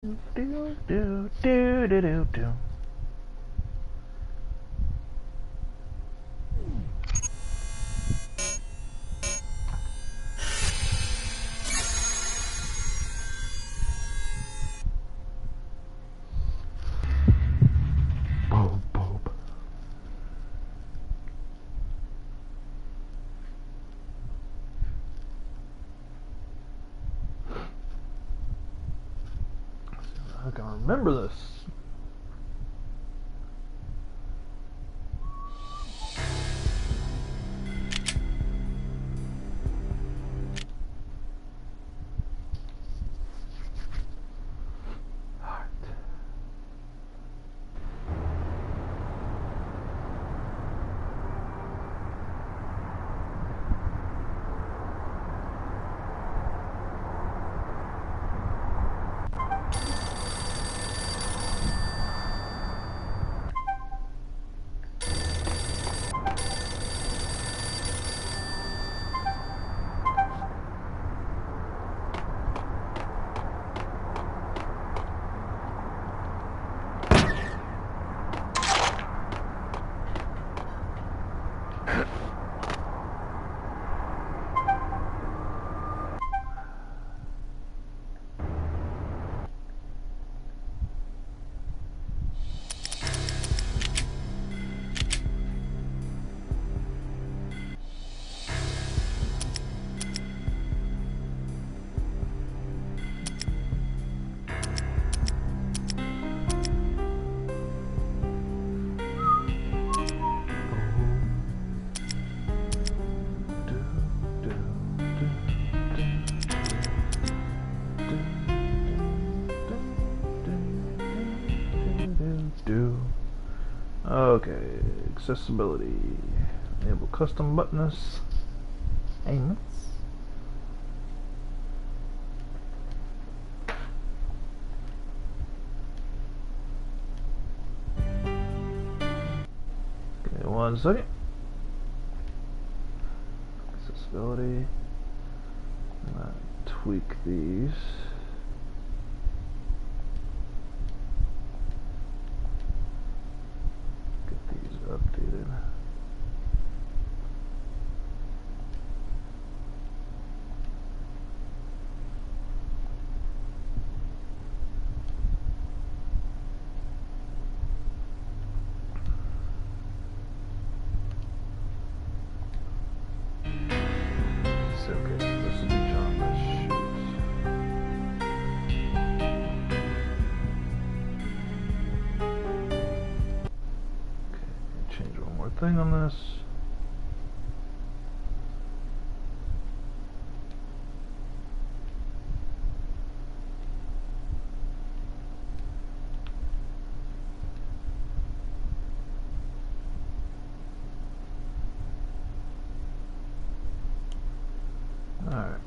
Do do do do do do. Bob, Bob. I can remember this. Okay, accessibility. Enable custom buttons. Payments. Okay, 1 second. Accessibility. Tweak these. Updated. It's okay. This will be John. Okay, change one more thing on this. Alright.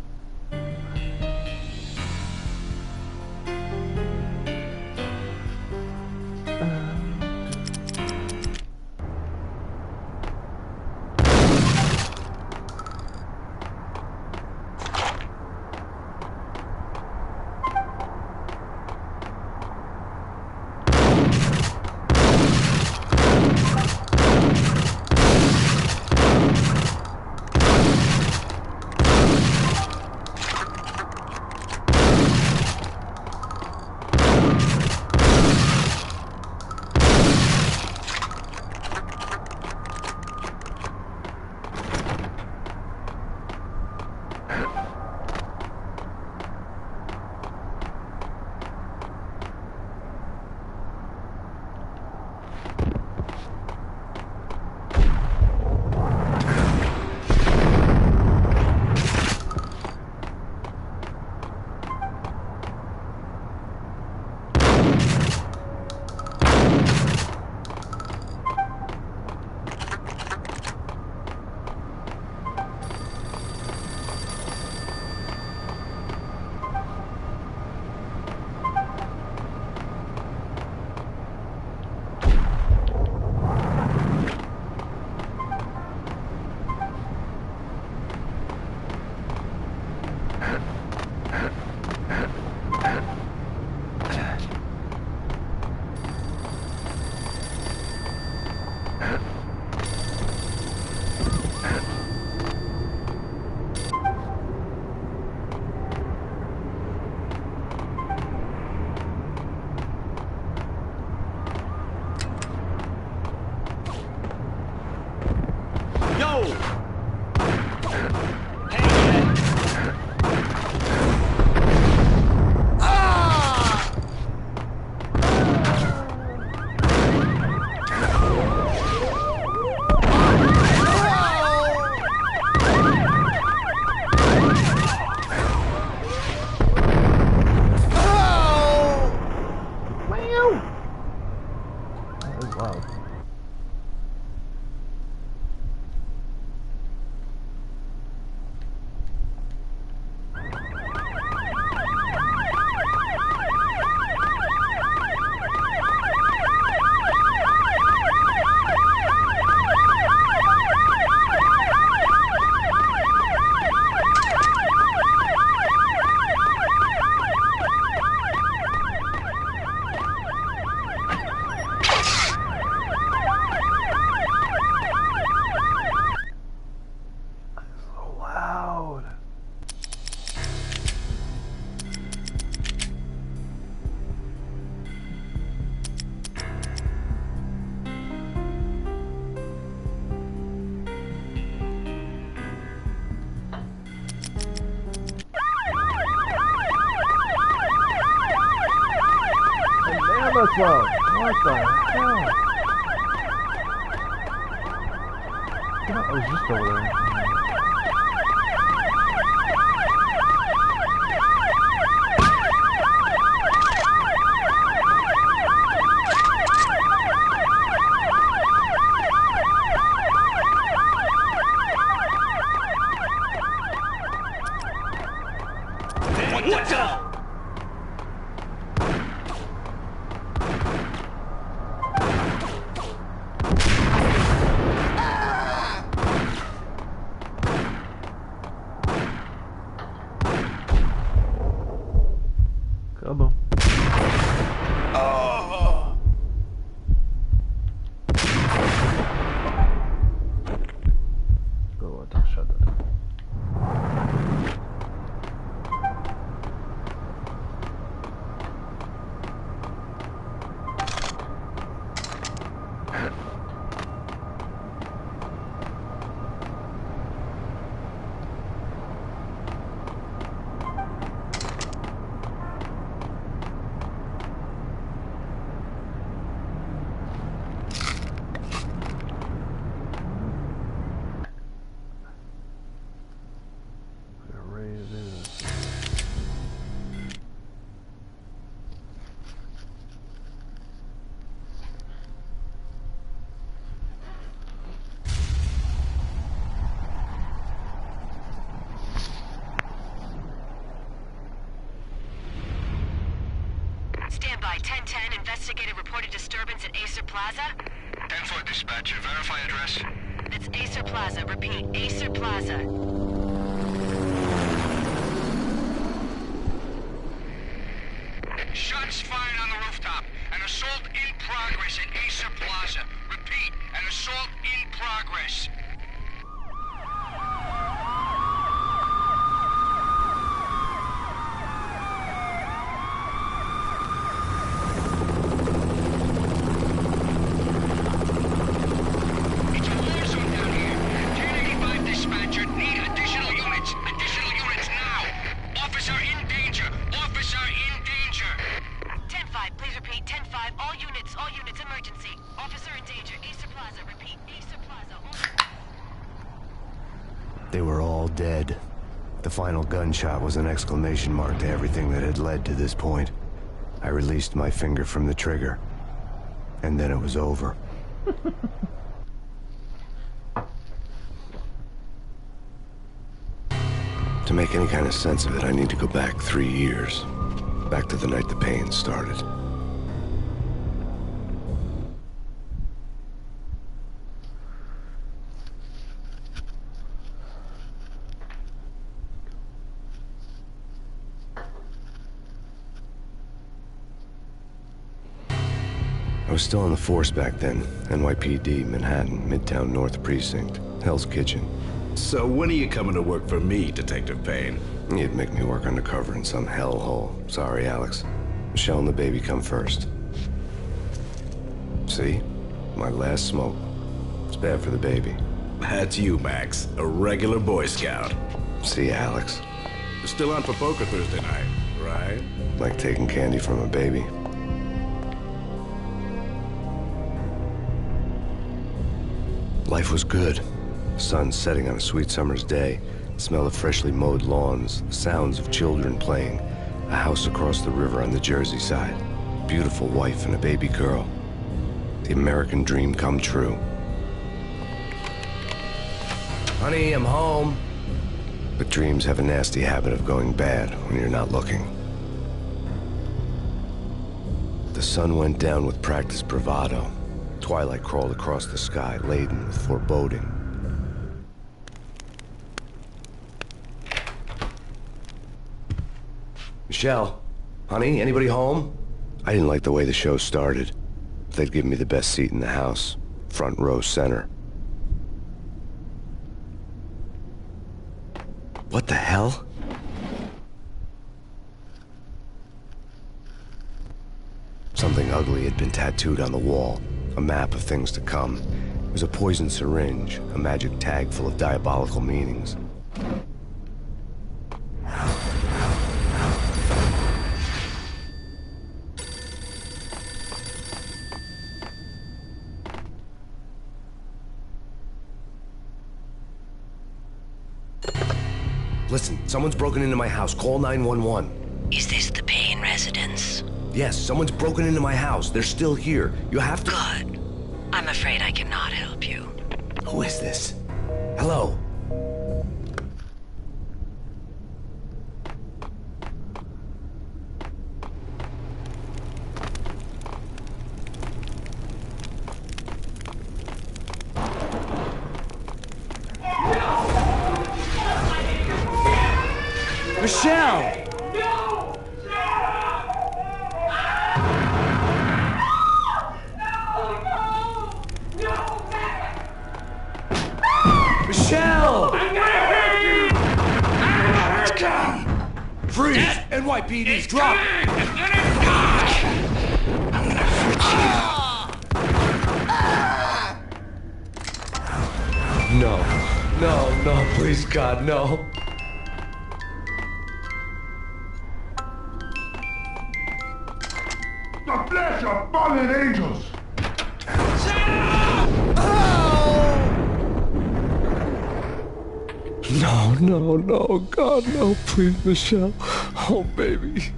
Hella slow. What the hell? I was just over there. What the? Kaboom. Oh. Oh, I shut that down. Standby, 1010, investigated reported disturbance at Acer Plaza. 10-4 dispatcher, verify address. It's Acer Plaza, repeat, Acer Plaza. Shots fired on the rooftop. An assault in progress at Acer Plaza. Repeat, an assault in progress. It's a war zone down here. 1085 dispatcher, need additional units. Additional units now. Officer in danger. Officer in danger. 10-5, please repeat, 10-5, all units, emergency. Officer in danger, Acer Plaza, repeat, Acer Plaza. They were all dead. The final gunshot was an exclamation mark to everything that had led to this point. I released my finger from the trigger. And then it was over. To make any kind of sense of it, I need to go back 3 years. Back to the night the Payne started. I was still on the force back then. NYPD, Manhattan, Midtown North Precinct, Hell's Kitchen. So when are you coming to work for me, Detective Payne? You'd make me work undercover in some hellhole. Sorry, Alex. Michelle and the baby come first. See? My last smoke. It's bad for the baby. That's you, Max. A regular Boy Scout. See, Alex. Still on for poker Thursday night, right? Like taking candy from a baby. Life was good. Sun setting on a sweet summer's day. The smell of freshly mowed lawns. The sounds of children playing. A house across the river on the Jersey side. Beautiful wife and a baby girl. The American dream come true. Honey, I'm home. But dreams have a nasty habit of going bad when you're not looking. The sun went down with practiced bravado. Twilight crawled across the sky, laden with foreboding. Michelle, honey, anybody home? I didn't like the way the show started. They'd given me the best seat in the house, front row center. What the hell? Something ugly had been tattooed on the wall, a map of things to come. It was a poison syringe, a magic tag full of diabolical meanings. Listen, someone's broken into my house. Call 911. Is this the Payne residence? Yes, someone's broken into my house. They're still here. You have to... Good. I'm afraid I cannot help you. Who is this? Hello? Michelle! Michelle! I'm gonna hurt you! Let's go! Freeze! NYPD's drop! I'm gonna die! I'm gonna hurt you. No, please, God, no. The flesh of fallen angels! No, God, no, please, Michelle. Oh, baby.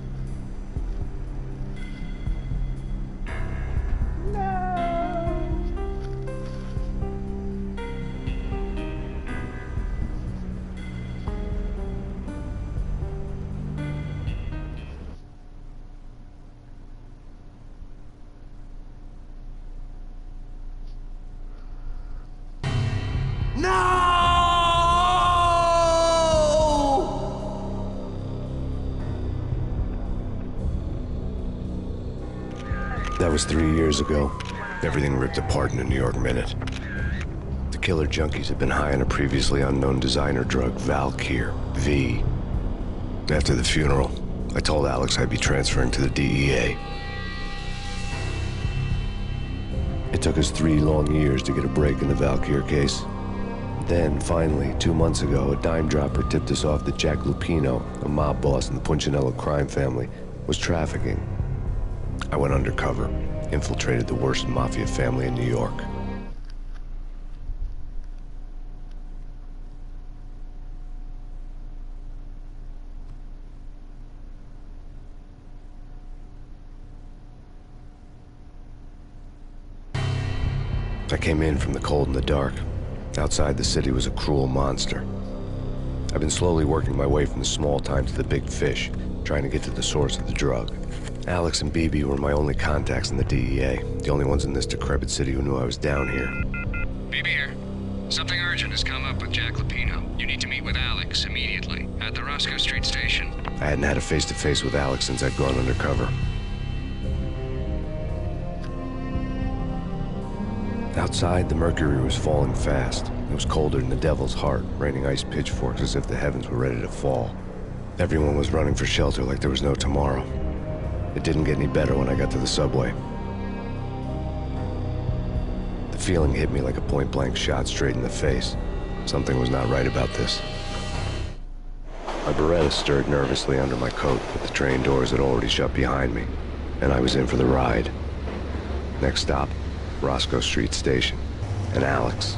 That was 3 years ago. Everything ripped apart in a New York minute. The killer junkies had been high on a previously unknown designer drug, Valkyr, V. After the funeral, I told Alex I'd be transferring to the DEA. It took us 3 long years to get a break in the Valkyr case. Then, finally, 2 months ago, a dime dropper tipped us off that Jack Lupino, a mob boss in the Punchinello crime family, was trafficking. I went undercover, infiltrated the worst mafia family in New York. I came in from the cold and the dark. Outside, the city was a cruel monster. I've been slowly working my way from the small time to the big fish, trying to get to the source of the drug. Alex and BB were my only contacts in the DEA, the only ones in this decrepit city who knew I was down here. BB here. Something urgent has come up with Jack Lupino. You need to meet with Alex immediately at the Roscoe Street station. I hadn't had a face-to-face with Alex since I'd gone undercover. Outside, the mercury was falling fast. It was colder than the devil's heart, raining ice pitchforks as if the heavens were ready to fall. Everyone was running for shelter like there was no tomorrow. It didn't get any better when I got to the subway. The feeling hit me like a point-blank shot straight in the face. Something was not right about this. My Beretta stirred nervously under my coat, but the train doors had already shut behind me, and I was in for the ride. Next stop, Roscoe Street Station, and Alex.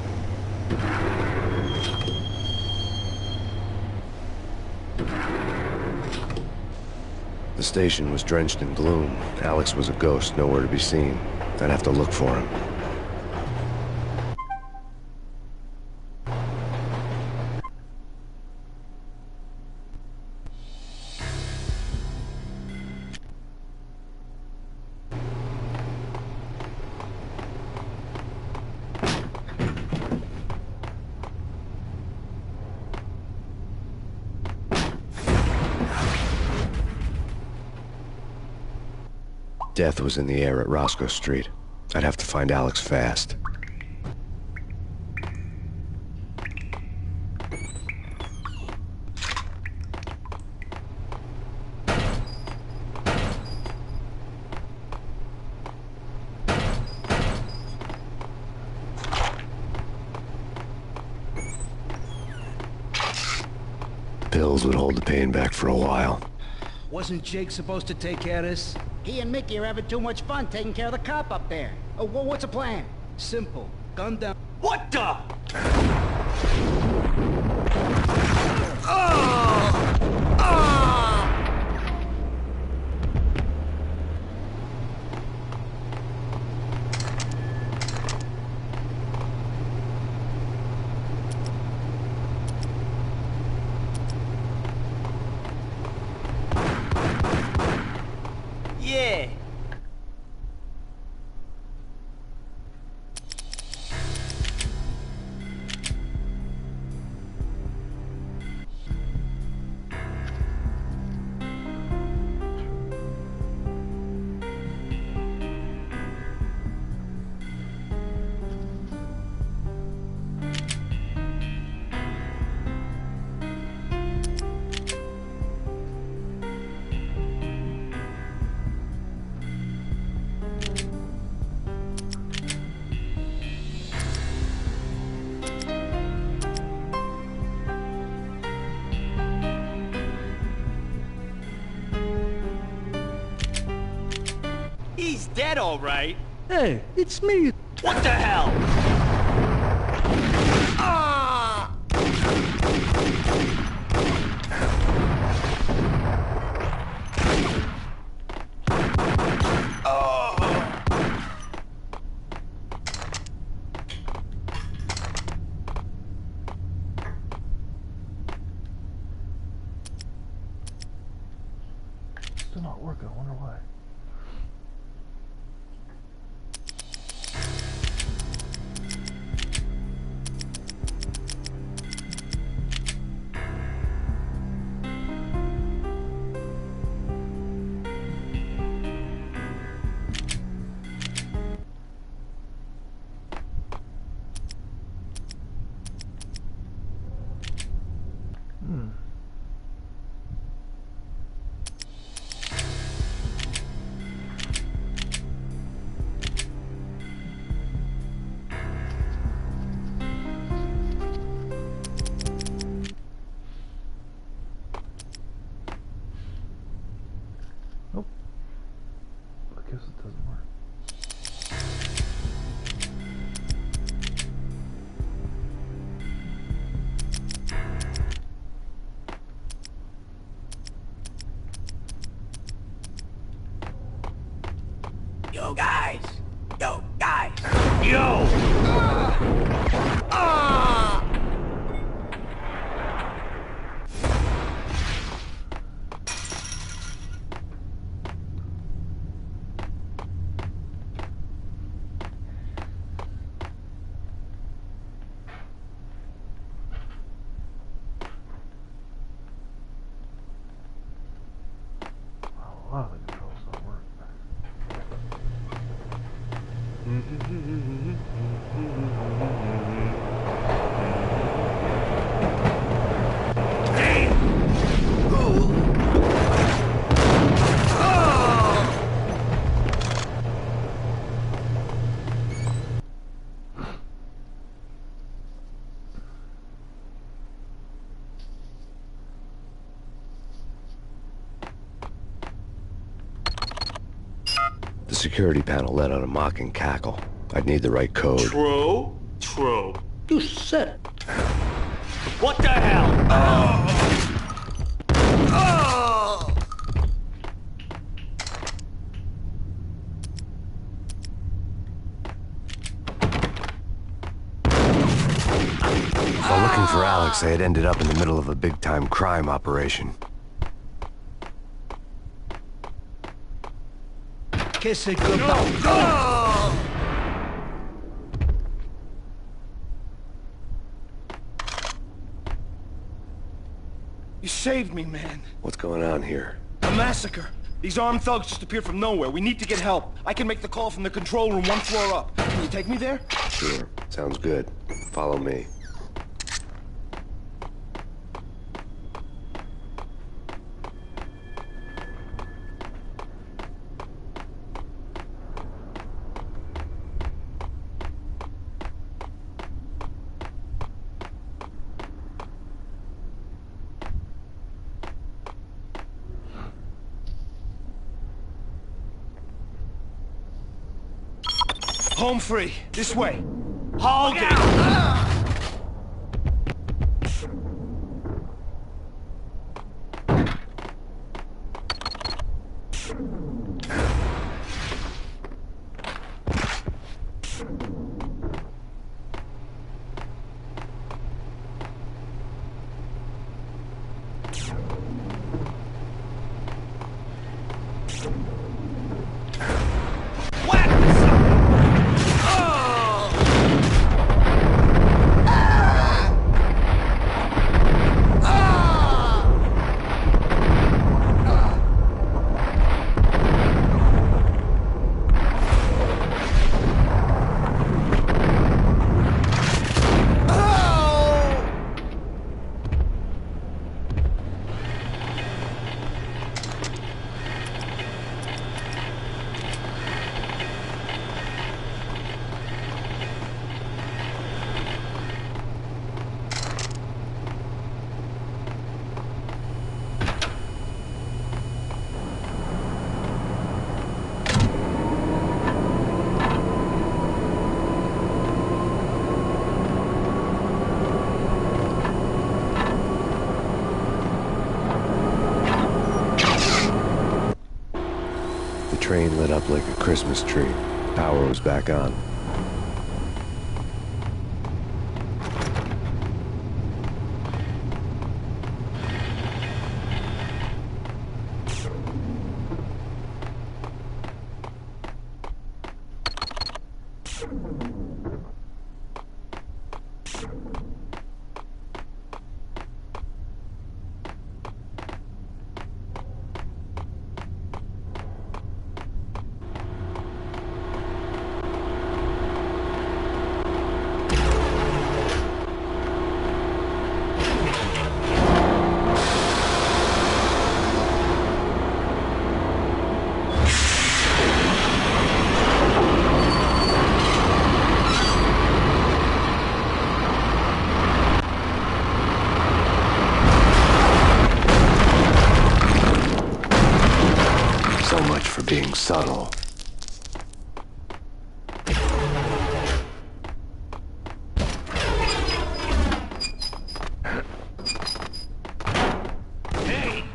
The station was drenched in gloom. Alex was a ghost, nowhere to be seen. I'd have to look for him. Death was in the air at Roscoe Street. I'd have to find Alex fast. Pills would hold the pain back for a while. Wasn't Jake supposed to take care of this? He and Mickey are having too much fun taking care of the cop up there. Oh, what's the plan? Simple. Gun down. What the? Oh! He's dead, all right. Hey, it's me. What the hell? Still not working. I wonder why. Nope. I guess it doesn't work. Yo, guys! Yo, guys! Yo! A lot of the controls don't work. The security panel let out a mocking cackle. I'd need the right code. True? True. You said. What the hell? While looking for Alex, I had ended up in the middle of a big-time crime operation. Kiss it goodbye. Go! You saved me, man. What's going on here? A massacre. These armed thugs just appeared from nowhere. We need to get help. I can make the call from the control room one floor up. Can you take me there? Sure. Sounds good. Follow me. Home free. This way. Hold it! Whack this up! lit up like a Christmas tree. Power was back on. Being subtle. Hey!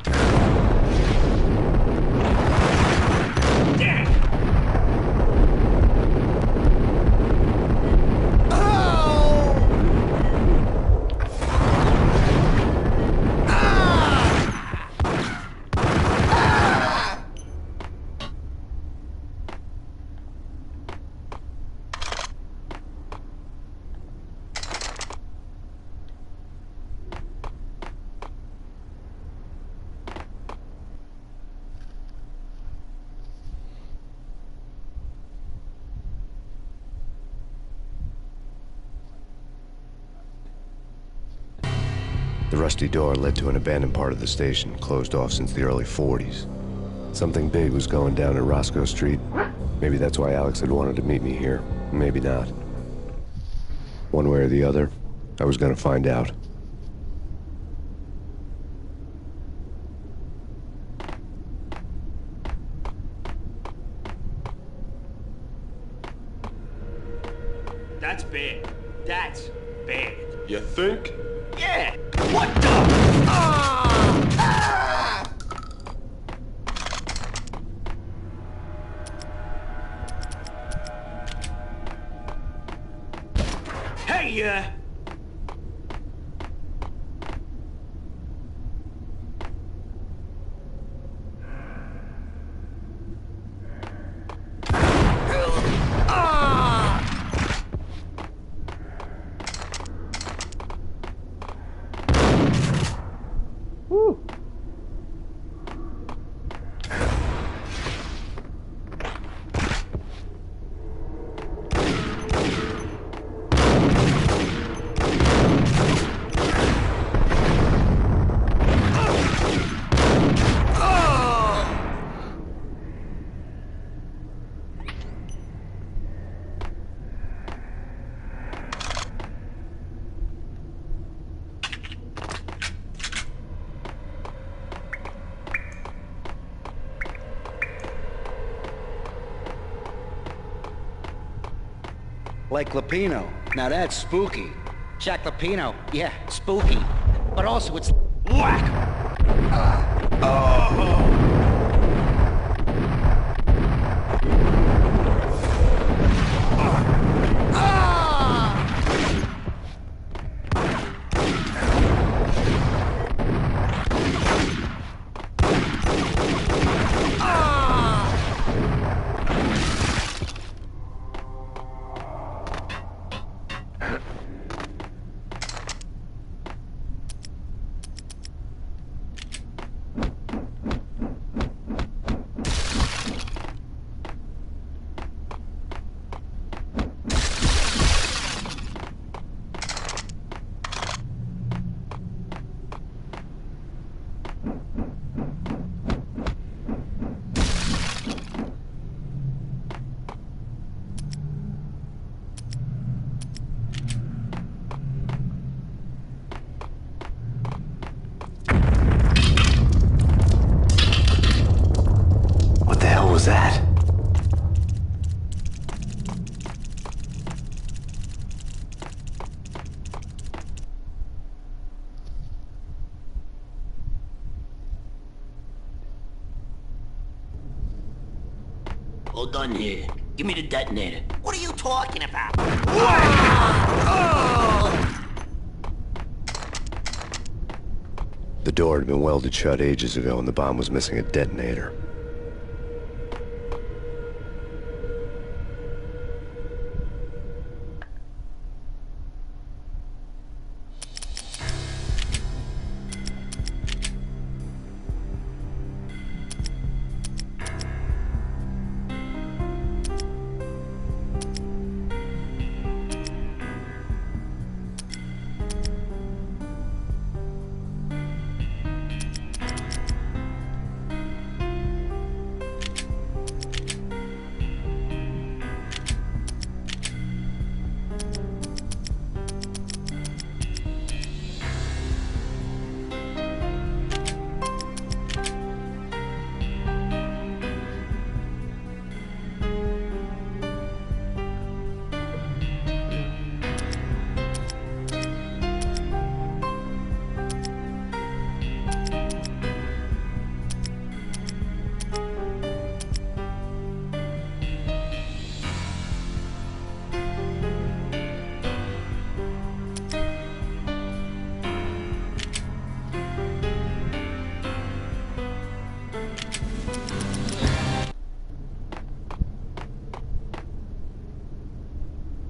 The rusty door led to an abandoned part of the station, closed off since the early 40s. Something big was going down at Roscoe Street. Maybe that's why Alex had wanted to meet me here. Maybe not. One way or the other, I was gonna find out. That's bad. That's bad. You think? Yeah! What the? Hey, Like Lapino. Now that's spooky. Jack Lapino. Yeah, spooky. But also it's whack! Hold on here. Give me the detonator. What are you talking about? The door had been welded shut ages ago and the bomb was missing a detonator.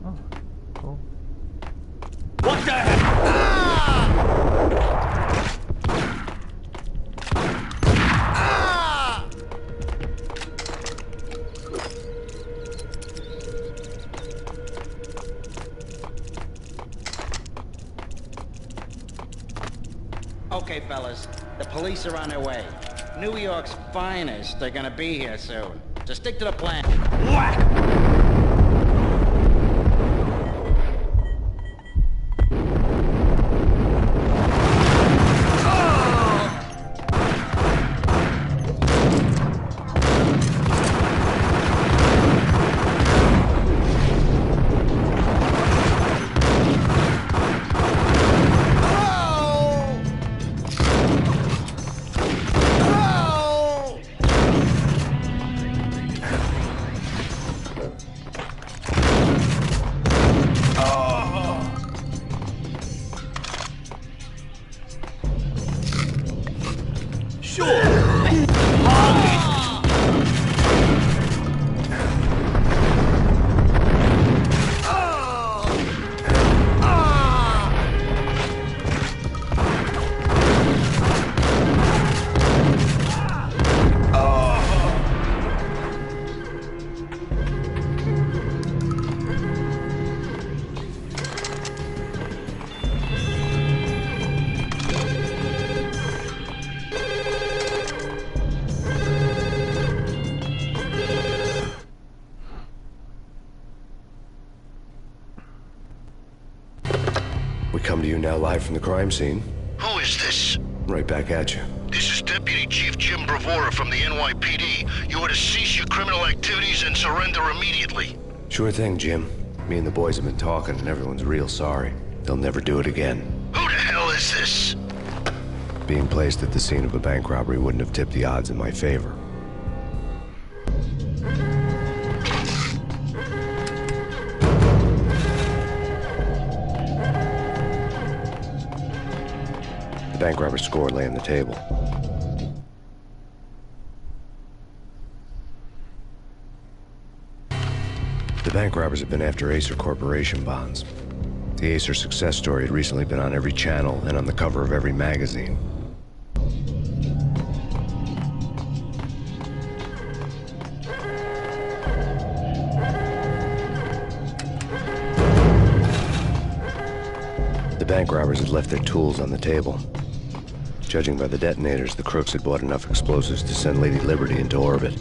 Oh, cool. What the heck? Okay, fellas. The police are on their way. New York's finest are gonna be here soon. So stick to the plan. Whack! We come to you now live from the crime scene. Who is this? Right back at you. This is Deputy Chief Jim Bravura from the NYPD. You are to cease your criminal activities and surrender immediately. Sure thing, Jim. Me and the boys have been talking and everyone's real sorry. They'll never do it again. Who the hell is this? Being placed at the scene of a bank robbery wouldn't have tipped the odds in my favor. The bank robber's score lay on the table. The bank robbers have been after Acer Corporation bonds. The Acer success story had recently been on every channel and on the cover of every magazine. The bank robbers had left their tools on the table. Judging by the detonators, the crooks had bought enough explosives to send Lady Liberty into orbit.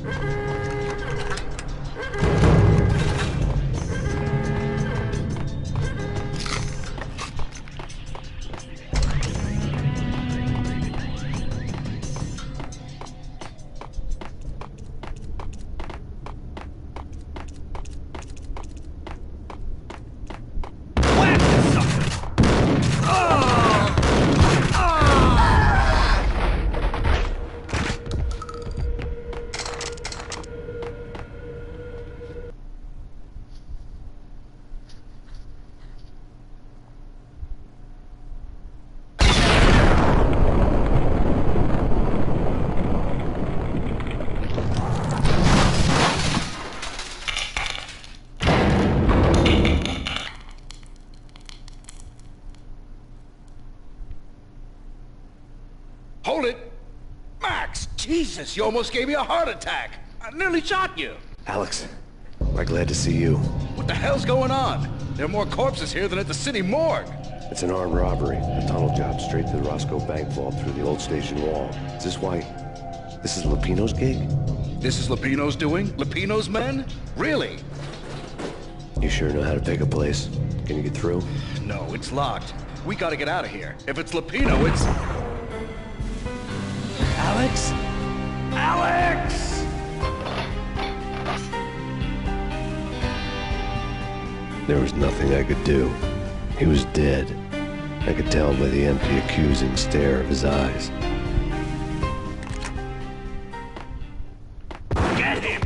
Jesus, you almost gave me a heart attack. I nearly shot you. Alex, I'm glad to see you. What the hell's going on? There are more corpses here than at the city morgue. It's an armed robbery. A tunnel job straight to the Roscoe Bank vault through the old station wall. Is this why... This is Lupino's gig? This is Lupino's doing? Lupino's men? Really? You sure know how to pick a place? Can you get through? No, it's locked. We gotta get out of here. If it's Lupino, it's... Alex? Alex! There was nothing I could do. He was dead. I could tell by the empty, accusing stare of his eyes. Get him!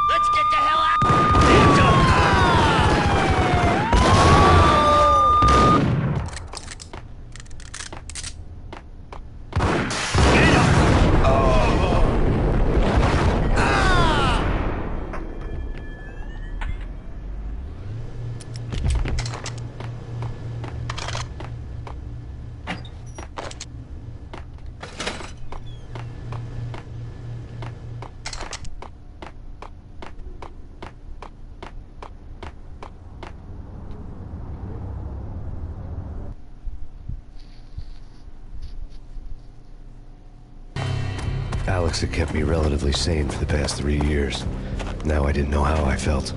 Let's get the hell out! Alex had kept me relatively sane for the past 3 years. Now I didn't know how I felt.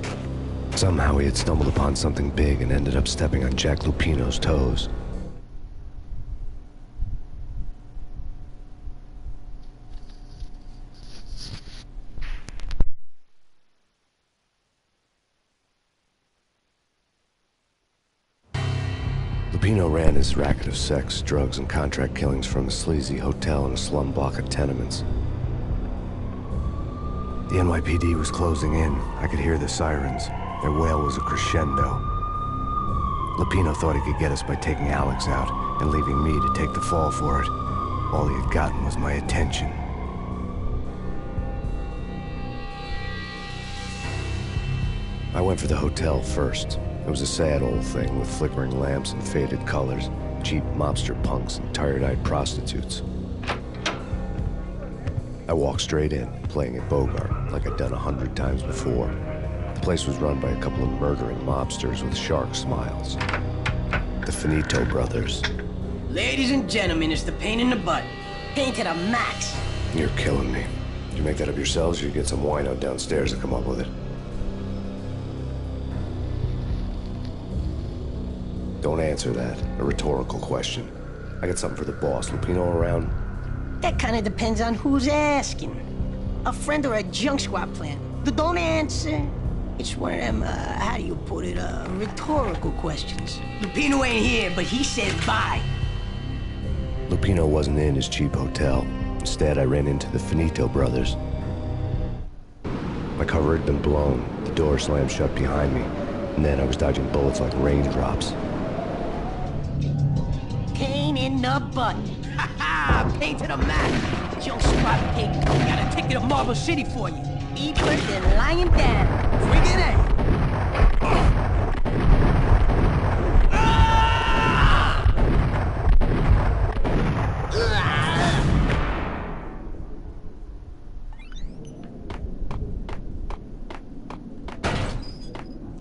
Somehow he had stumbled upon something big and ended up stepping on Jack Lupino's toes. Lupino ran his racket of sex, drugs, and contract killings from a sleazy hotel in a slum block of tenements. The NYPD was closing in. I could hear the sirens. Their wail was a crescendo. Lupino thought he could get us by taking Alex out and leaving me to take the fall for it. All he had gotten was my attention. I went for the hotel first. It was a sad old thing with flickering lamps and faded colors, cheap mobster punks and tired-eyed prostitutes. I walked straight in, playing at Bogart, like I'd done 100 times before. The place was run by a couple of murdering mobsters with shark smiles. The Finito brothers. Ladies and gentlemen, it's the Payne in the butt. Payne to the max. You're killing me. Did you make that up yourselves, or you get some wino downstairs to come up with it? Don't answer that. A rhetorical question. I got something for the boss. Lupino around? That kind of depends on who's asking. A friend or a junk squad plan. Don't answer. It's one of them, how do you put it, rhetorical questions. Lupino ain't here, but he said bye. Lupino wasn't in his cheap hotel. Instead, I ran into the Finito brothers. My cover had been blown. The door slammed shut behind me. And then I was dodging bullets like raindrops. Payne in the butt. Ha ha! Payne to the max. Junk squad pig. Got a ticket to Marble City for you. Eat worse than lying down. Friggin' A.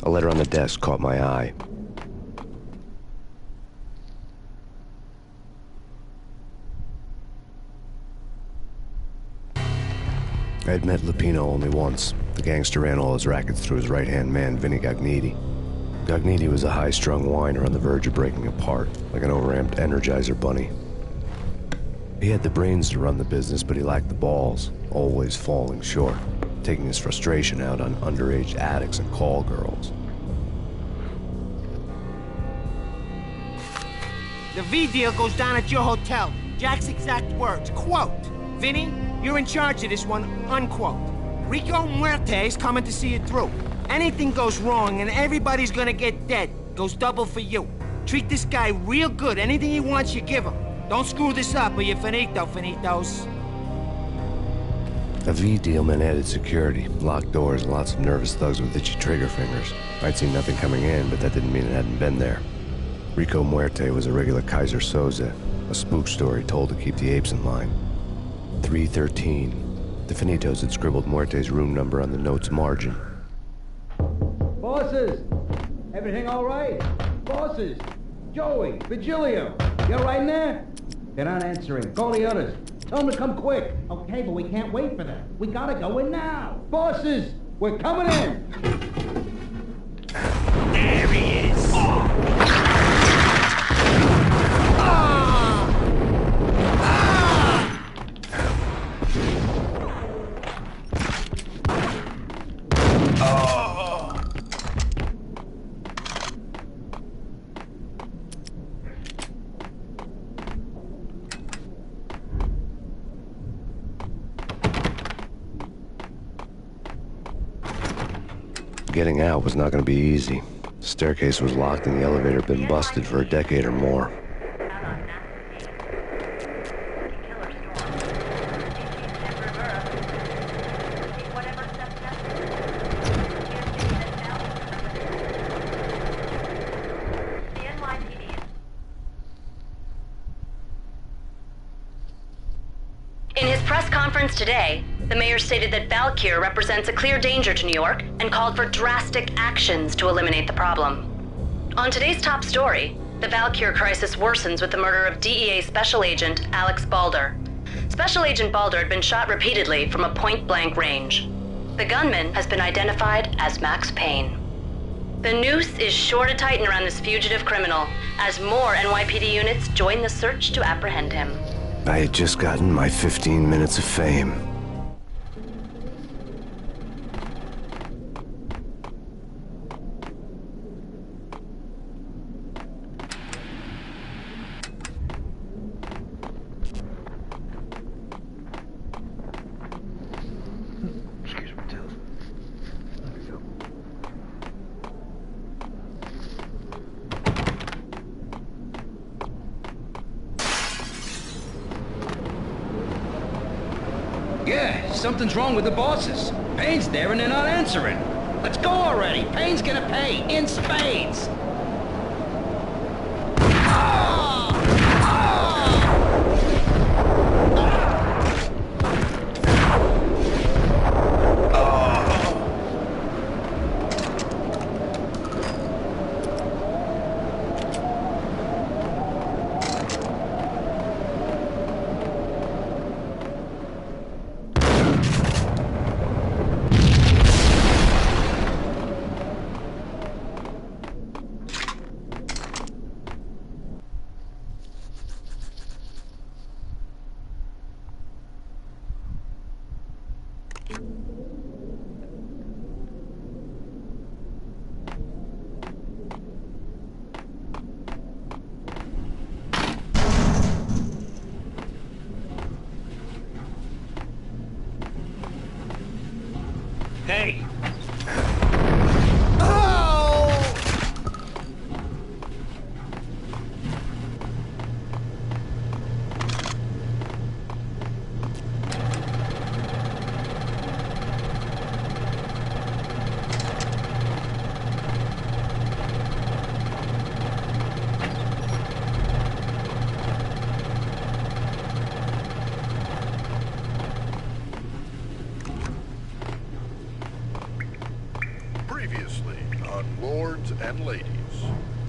A letter on the desk caught my eye. I had met Lupino only once. The gangster ran all his rackets through his right-hand man, Vinny Gagniti. Gagniti was a high-strung whiner on the verge of breaking apart, like an overamped Energizer bunny. He had the brains to run the business, but he lacked the balls, always falling short. taking his frustration out on underage addicts and call girls. The V deal goes down at your hotel. Jack's exact words, quote, "Vinny, you're in charge of this one," unquote. Rico Muerte's coming to see it through. Anything goes wrong and everybody's gonna get dead. Goes double for you. Treat this guy real good. Anything he wants, you give him. Don't screw this up or you're finito, finitos. A V deal meant added security, locked doors, and lots of nervous thugs with itchy trigger fingers. I'd seen nothing coming in, but that didn't mean it hadn't been there. Rico Muerte was a regular Kaiser Soze, a spook story told to keep the apes in line. 313. The Finitos had scribbled Muerte's room number on the note's margin. Bosses! Everything all right? Bosses! Joey! Vigilio! You all right in there? They're not answering. Call the others. Tell them to come quick. Okay, but we can't wait for them. We gotta go in now. Bosses! We're coming in! There he is. Getting out was not going to be easy. The staircase was locked and the elevator had been busted for a decade or more. In his press conference today, the mayor stated that Valkyr represents a clear danger to New York and called for drastic actions to eliminate the problem. On today's top story, the Valkyr crisis worsens with the murder of DEA Special Agent Alex Balder. Special Agent Balder had been shot repeatedly from a point-blank range. The gunman has been identified as Max Payne. The noose is sure to tighten around this fugitive criminal as more NYPD units join the search to apprehend him. I had just gotten my 15 minutes of fame. Yeah, something's wrong with the bosses. Payne's there and they're not answering. Let's go already. Payne's gonna pay in spades. Hey. Previously on Lords and Ladies.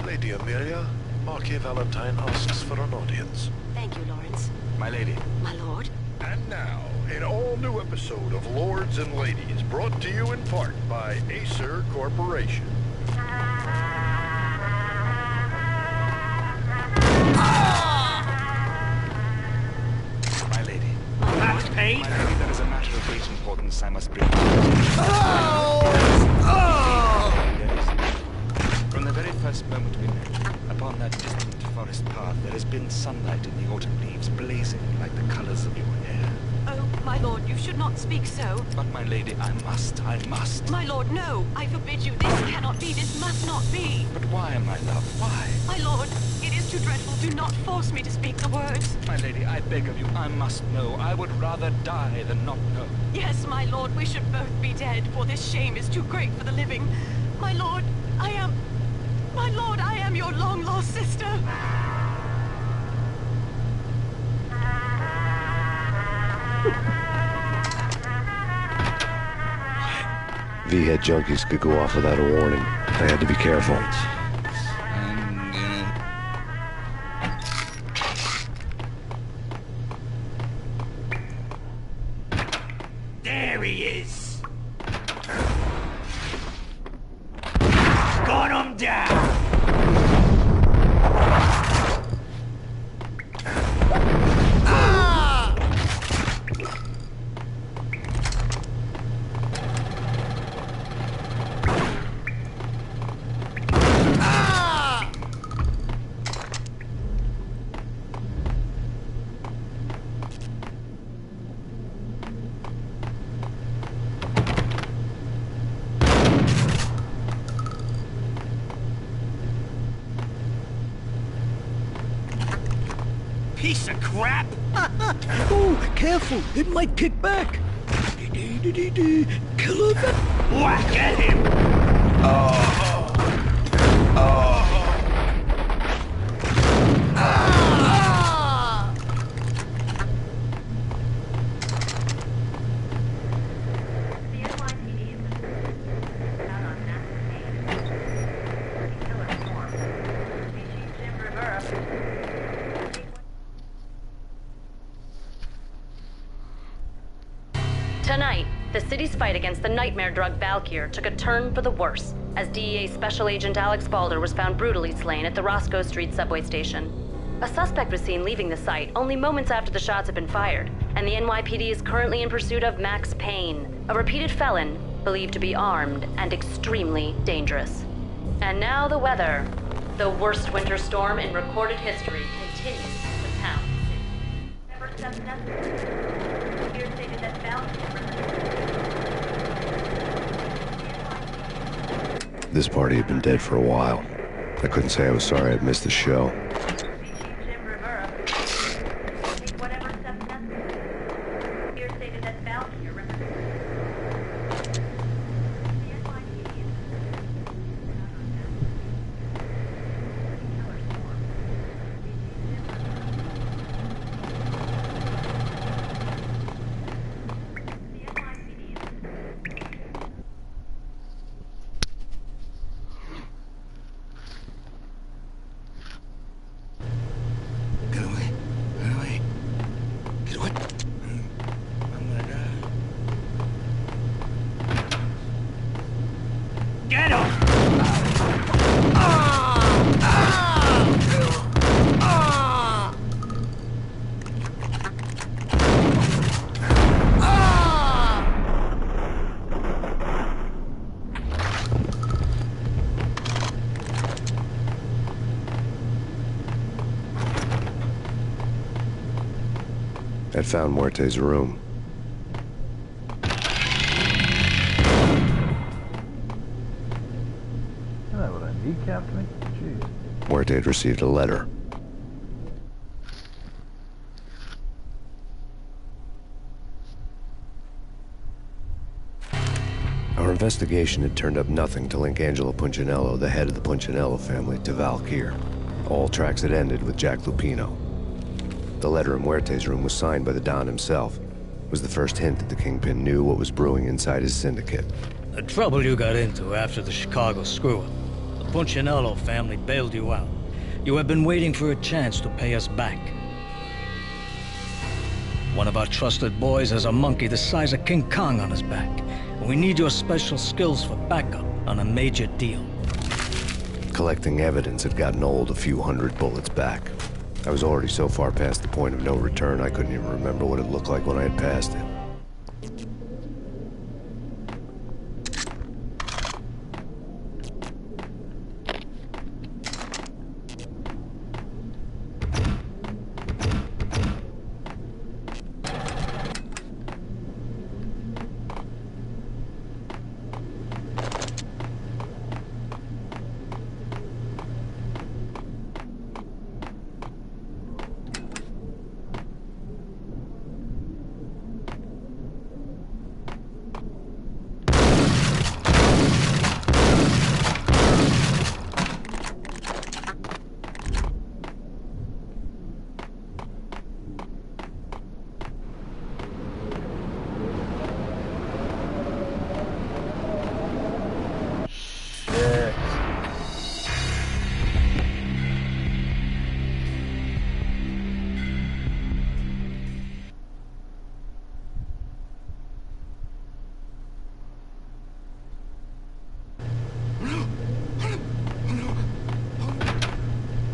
Lady Amelia, Marquis Valentine asks for an audience. Thank you, Lawrence. My lady. My lord. And now, an all-new episode of Lords and Ladies, brought to you in part by Acer Corporation. My lady. Max Payne? My lady, there is a matter of great importance I must bring to you. last moment we met. Upon that distant forest path, there has been sunlight in the autumn leaves blazing like the colors of your hair. Oh, my lord, you should not speak so. But my lady, I must. My lord, no! I forbid you. This cannot be. This must not be. But why, my love? Why? My lord, it is too dreadful. Do not force me to speak the words. My lady, I beg of you, I must know. I would rather die than not know. Yes, my lord, we should both be dead, for this shame is too great for the living. My lord, I am your long-lost sister. V-head junkies could go off without a warning. I had to be careful. There he is! Gun him down! Piece of crap! Oh, careful! It might kick back! Kill him! Whack at him! Oh! Tonight, the city's fight against the nightmare drug Valkyr took a turn for the worse, as DEA Special Agent Alex Balder was found brutally slain at the Roscoe Street subway station. A suspect was seen leaving the site only moments after the shots had been fired, and the NYPD is currently in pursuit of Max Payne, a repeated felon believed to be armed and extremely dangerous. And now the weather. The worst winter storm in recorded history continues to pound the city. Here stated that This party had been dead for a while. I couldn't say I was sorry I'd missed the show. Get him! I'd found Muerte's room. Kneecapped me? Jeez. Muerte had received a letter. Our investigation had turned up nothing to link Angelo Punchinello, the head of the Punchinello family, to Valkyr. All tracks had ended with Jack Lupino. The letter in Muerte's room was signed by the Don himself. It was the first hint that the Kingpin knew what was brewing inside his syndicate. The trouble you got into after the Chicago screw-up. The Punchinello family bailed you out. You have been waiting for a chance to pay us back. One of our trusted boys has a monkey the size of King Kong on his back. And we need your special skills for backup on a major deal. Collecting evidence had gotten old a few hundred bullets back. I was already so far past the point of no return, I couldn't even remember what it looked like when I had passed it.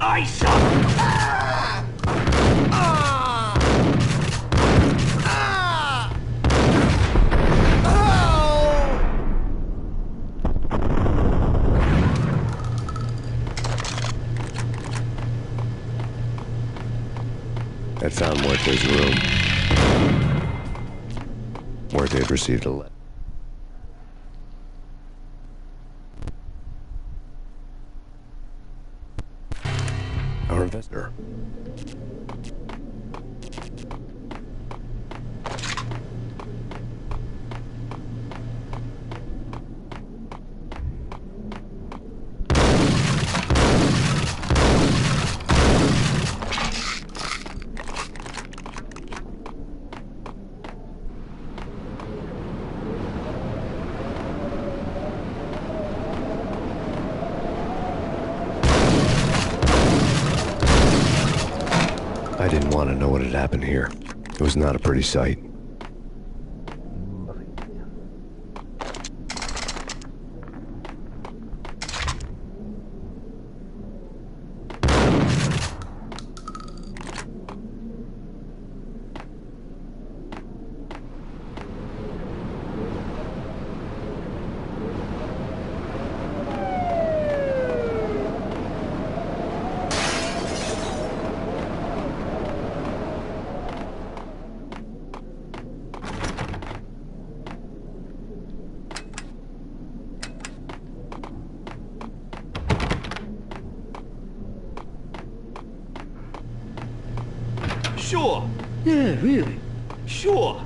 Ice up! I found Muerte's room. Muerte had received a letter. Our investor. I didn't want to know what had happened here. It was not a pretty sight. Sure. Yeah, really. Sure.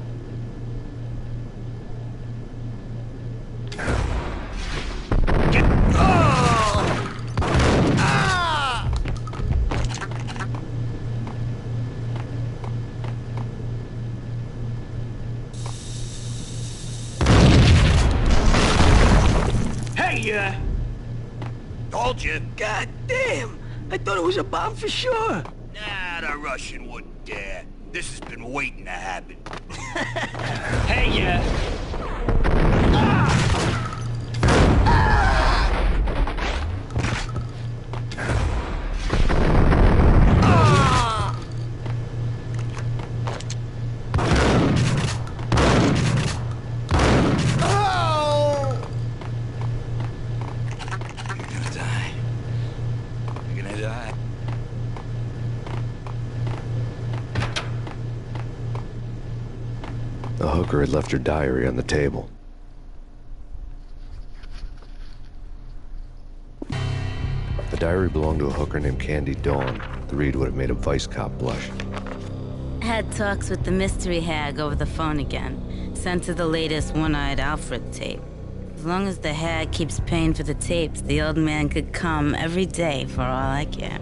Hey, Told you. God damn! I thought it was a bomb for sure. Nah, the Russian wouldn't dare. This has been waiting to happen. Hey, You're gonna die. You're gonna die. The hooker had left her diary on the table. The diary belonged to a hooker named Candy Dawn. The read would have made a vice cop blush. Had talks with the mystery hag over the phone again. Sent her the latest One-Eyed Alfred tape. As long as the hag keeps paying for the tapes, the old man could come every day for all I care.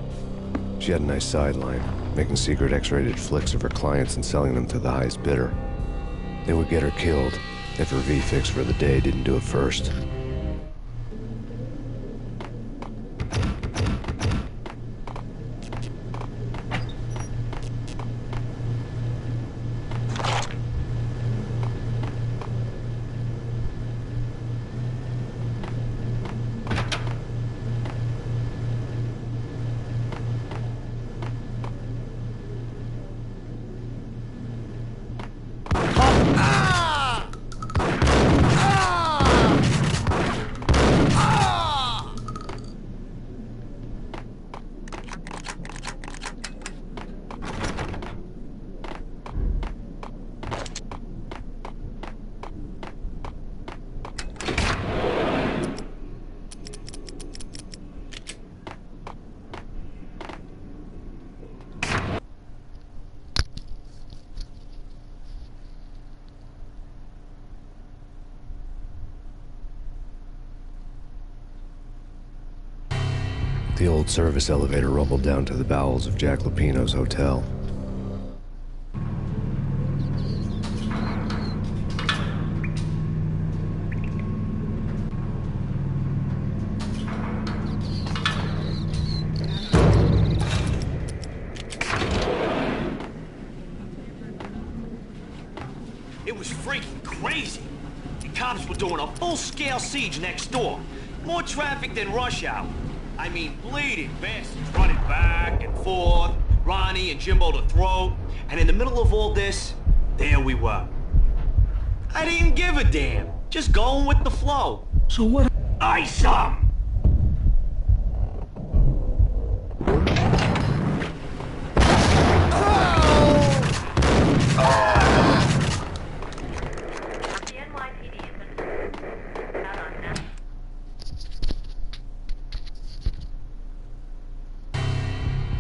She had a nice sideline, making secret X-rated flicks of her clients and selling them to the highest bidder. They would get her killed if her V-fix for the day didn't do it first. The old service elevator rumbled down to the bowels of Jack Lupino's hotel. it was freaking crazy. The cops were doing a full-scale siege next door. More traffic than rush hour. I mean, bleeding bastards running back and forth, Ronnie and Jimbo to throw, and in the middle of all this, there we were. I didn't give a damn, just going with the flow. So what? Ice 'em!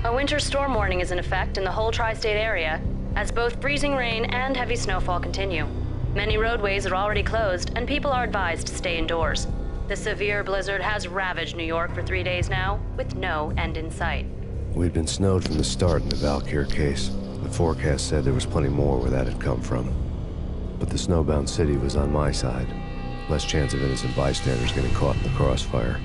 A winter storm warning is in effect in the whole tri-state area, as both freezing rain and heavy snowfall continue. Many roadways are already closed, and people are advised to stay indoors. The severe blizzard has ravaged New York for 3 days now, with no end in sight. We'd been snowed from the start in the Valkyr case. The forecast said there was plenty more where that had come from. But the snowbound city was on my side. Less chance of innocent bystanders getting caught in the crossfire.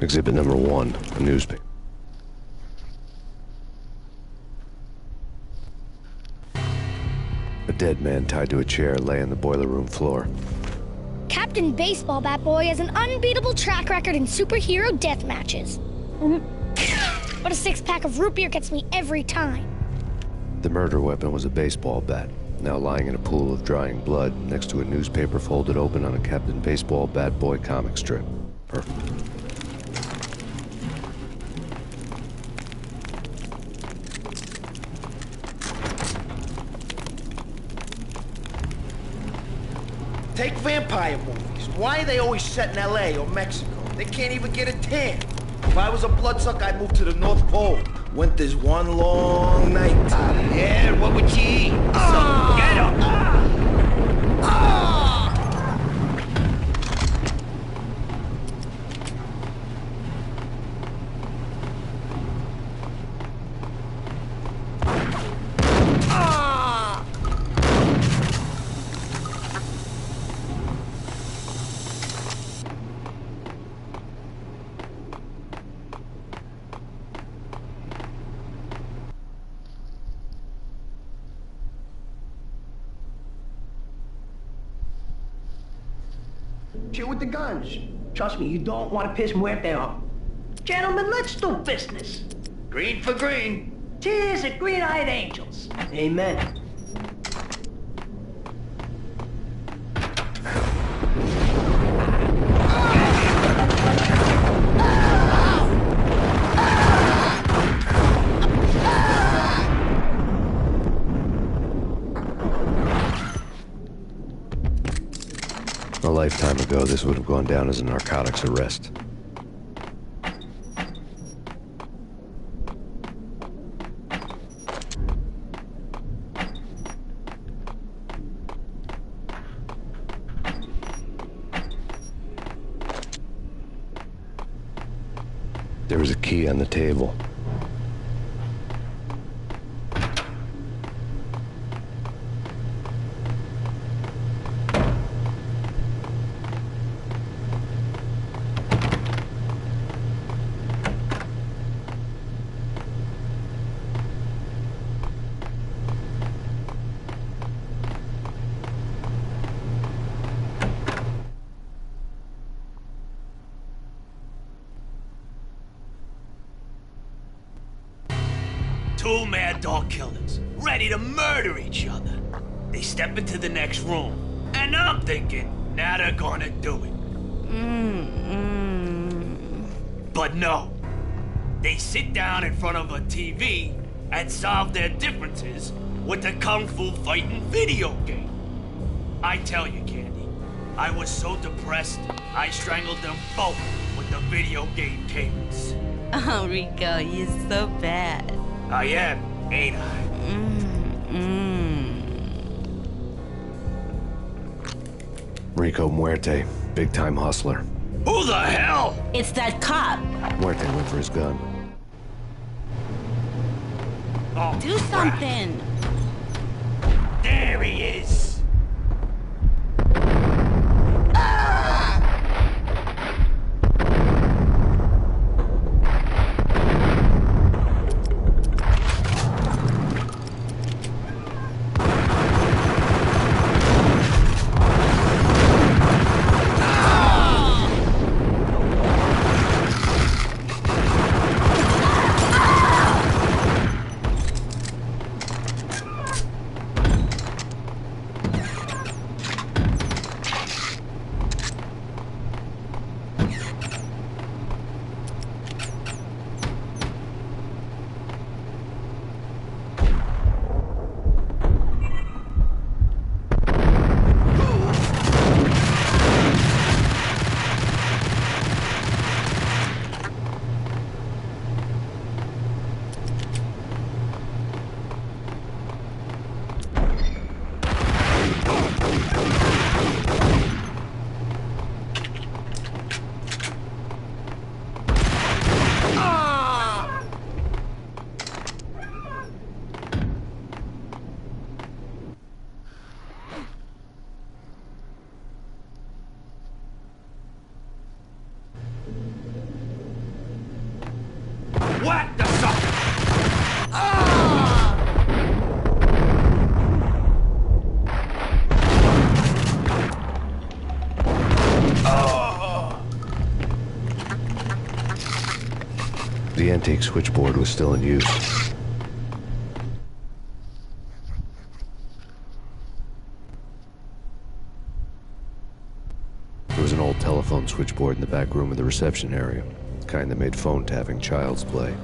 Exhibit number 1, a newspaper. A dead man tied to a chair lay on the boiler room floor. Captain Baseball Bat Boy has an unbeatable track record in superhero death matches. But a 6-pack of root beer gets me every time. The murder weapon was a baseball bat, now lying in a pool of drying blood next to a newspaper folded open on a Captain Baseball Bat Boy comic strip. Perfect. Take vampire movies. Why are they always set in L.A. or Mexico? They can't even get a tan. If I was a bloodsucker, I'd move to the North Pole. Winter's one long night. Yeah, what would you eat? Some get 'em! Chill with the guns. Trust me, you don't want to piss Muerte off. Gentlemen, let's do business. Green for green. Cheers at green-eyed angels. Amen. A lifetime ago, this would have gone down as a narcotics arrest. There was a key on the table. Two mad dog killers, ready to murder each other. They step into the next room, and I'm thinking, now they're gonna do it. But no. They sit down in front of a TV and solve their differences with a kung fu fighting video game. I tell you, Candy, I was so depressed, I strangled them both with the video game cables. Oh, Rico, you're so bad. I am, ain't I? Rico Muerte, big-time hustler. Who the hell? It's that cop. Muerte went for his gun. Oh, do something. There he is. What the sucker? The antique switchboard was still in use. There was an old telephone switchboard in the back room of the reception area. Kind that made phone tapping child's play.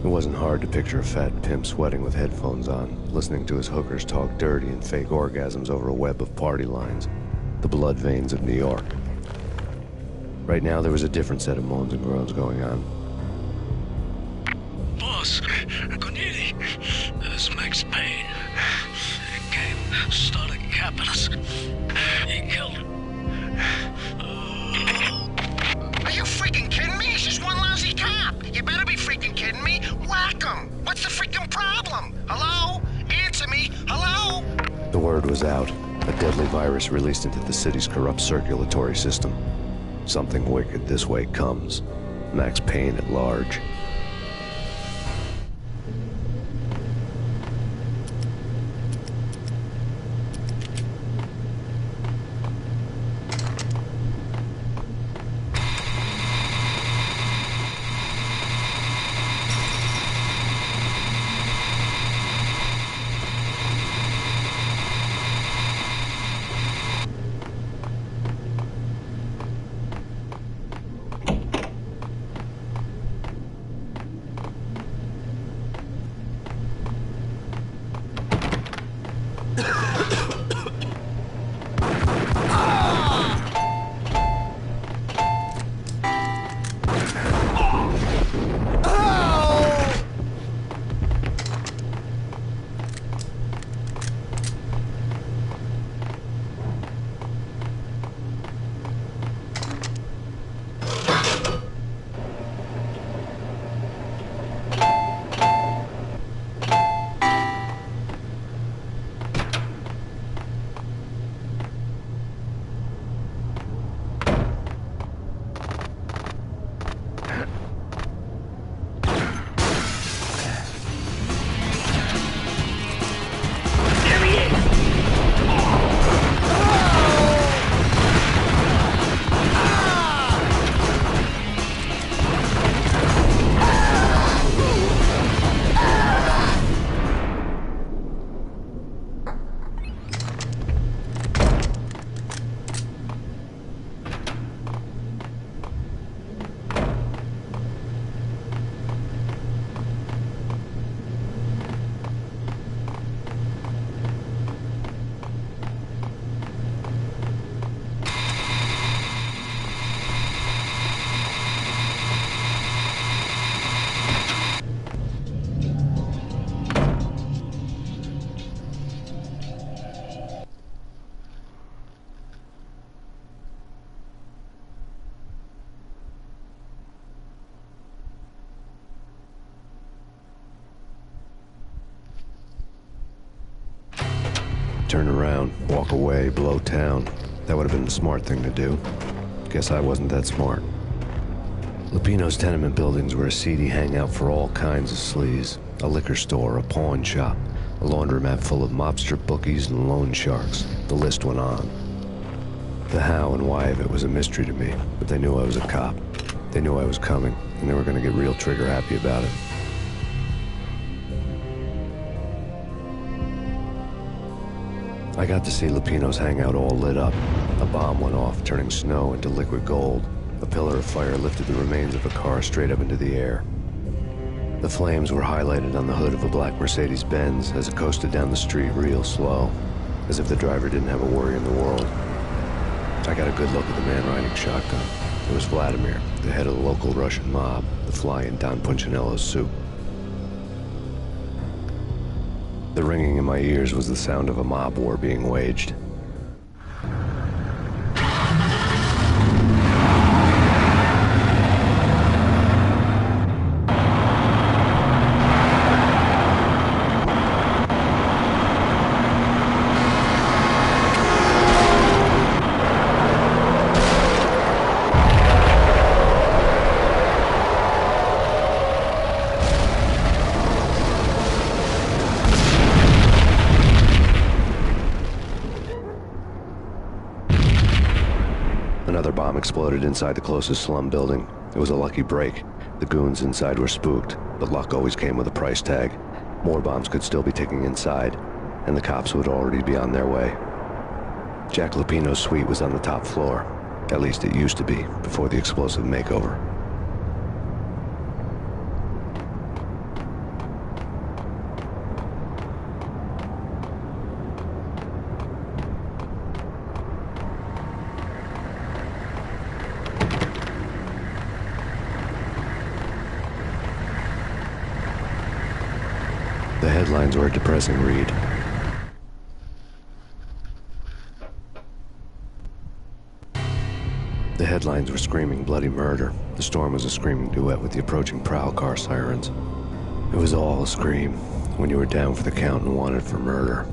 It wasn't hard to picture a fat pimp sweating with headphones on, listening to his hookers talk dirty and fake orgasms over a web of party lines. The blood veins of New York. Right now, there was a different set of moans and groans going on. Boss, Cornelia, this Max Payne. He came, started capping us. He killed him. Are you freaking kidding me? He's just one lousy cop. You better be freaking kidding me. Whack him. What's the freaking problem? Hello? Answer me. Hello? The word was out. A deadly virus released into the city's corrupt circulatory system. Something wicked this way comes. Max Payne at large. turn around, walk away, blow town. That would have been the smart thing to do. Guess I wasn't that smart. Lupino's tenement buildings were a seedy hangout for all kinds of sleaze. A liquor store, a pawn shop, a laundromat full of mobster bookies and loan sharks. The list went on. The how and why of it was a mystery to me, but they knew I was a cop. They knew I was coming, and they were going to get real trigger happy about it. I got to see Lupino's hangout all lit up. A bomb went off, turning snow into liquid gold. A pillar of fire lifted the remains of a car straight up into the air. The flames were highlighted on the hood of a black Mercedes-Benz as it coasted down the street real slow, as if the driver didn't have a worry in the world. I got a good look at the man riding shotgun. It was Vladimir, the head of the local Russian mob, the fly in Don Punchinello's soup. The ringing in my ears was the sound of a mob war being waged. Another bomb exploded inside the closest slum building. It was a lucky break. The goons inside were spooked, but luck always came with a price tag. More bombs could still be ticking inside, and the cops would already be on their way. Jack Lupino's suite was on the top floor. At least it used to be, before the explosive makeover. The headlines were a depressing read. The headlines were screaming bloody murder. The storm was a screaming duet with the approaching prowl car sirens. It was all a scream when you were down for the count and wanted for murder.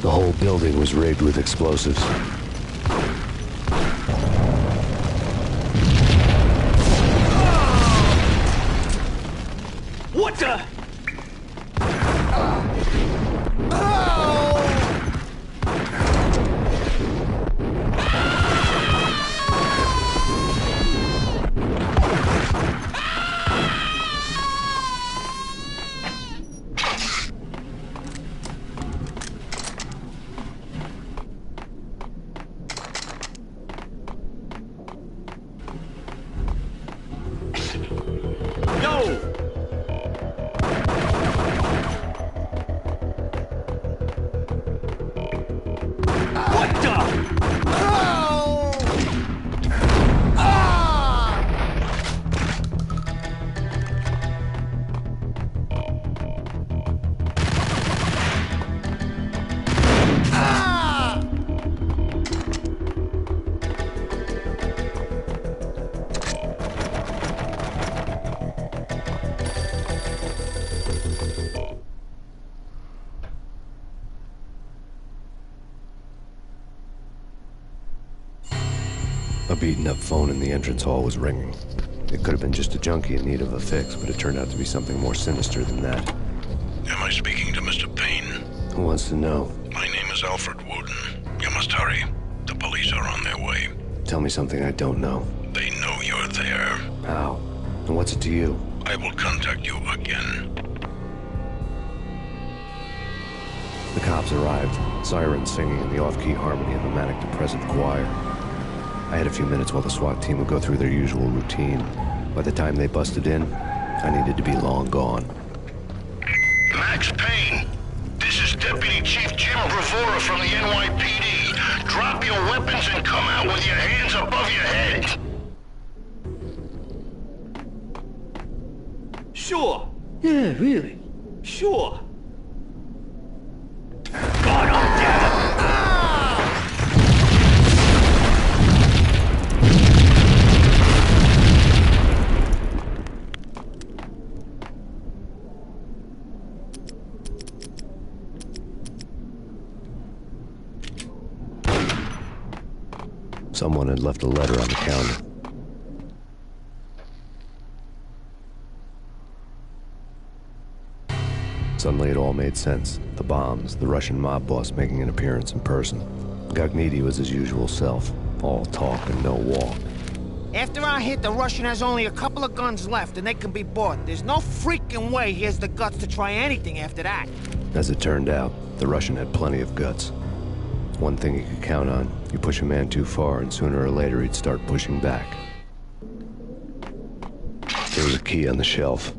The whole building was rigged with explosives. What the? A beaten-up phone in the entrance hall was ringing. It could have been just a junkie in need of a fix, but it turned out to be something more sinister than that. Am I speaking to Mr. Payne? Who wants to know? My name is Alfred Woden. You must hurry. The police are on their way. Tell me something I don't know. They know there. How? And what's it to you? I will contact you again. The cops arrived, sirens singing in the off-key harmony of a manic-depressive choir. I had a few minutes while the SWAT team would go through their usual routine. By the time they busted in, I needed to be long gone. Max Payne, this is Deputy Chief Jim Bravura from the NYPD. Drop your weapons and come out with your hands above your head. Sure. Yeah, really. Sure. Someone had left a letter on the counter. Suddenly it all made sense. The bombs, the Russian mob boss making an appearance in person. Gognitti was his usual self, all talk and no walk. After our hit, the Russian has only a couple of guns left, and they can be bought. There's no freaking way he has the guts to try anything after that. As it turned out, the Russian had plenty of guts. One thing you could count on, you push a man too far and sooner or later he'd start pushing back. There was a key on the shelf.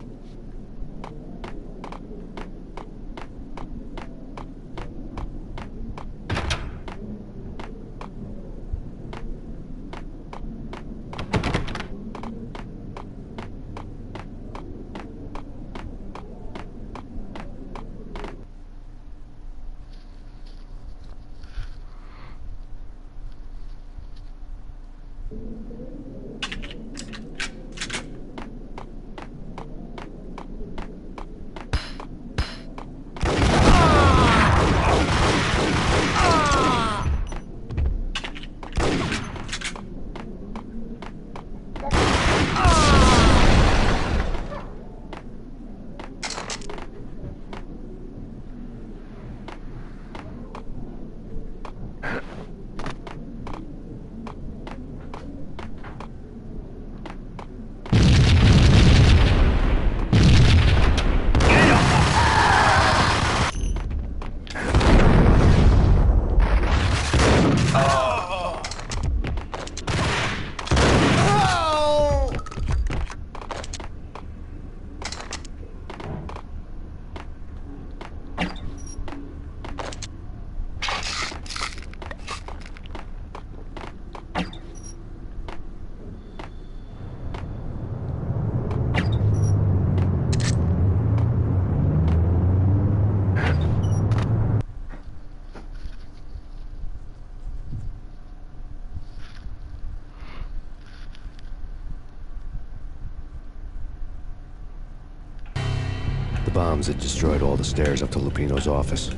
The bombs had destroyed all the stairs up to Lupino's office.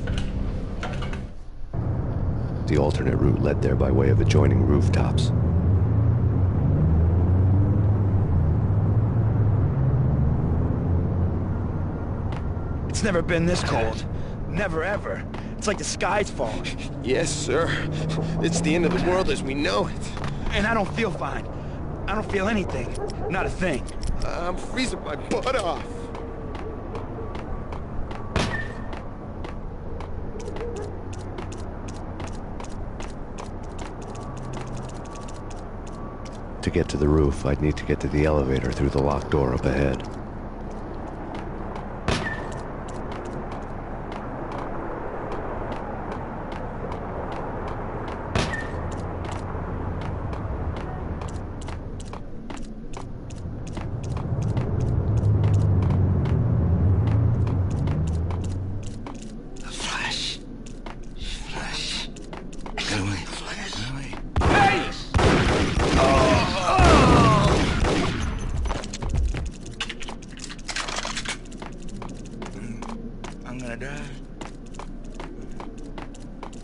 The alternate route led there by way of adjoining rooftops. It's never been this cold. Never ever. It's like the sky's falling. Yes, sir. It's the end of the world as we know it. And I don't feel fine. I don't feel anything. Not a thing. I'm freezing my butt off. To get to the roof, I'd need to get to the elevator through the locked door up ahead.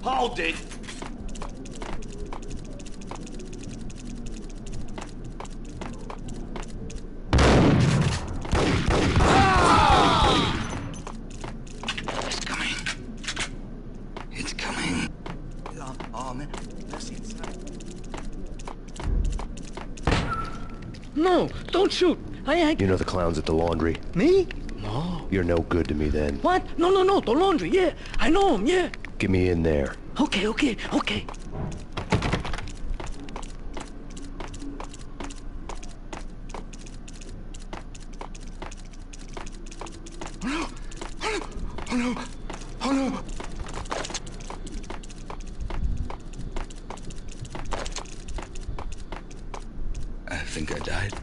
Hold it! It's coming. It's coming. Oh man, let's see inside. No, don't shoot. I... You know the clowns at the laundry? Me? No. You're no good to me then. What? No, the laundry, yeah. I know him, yeah. Get me in there. Okay. Oh no! I think I died.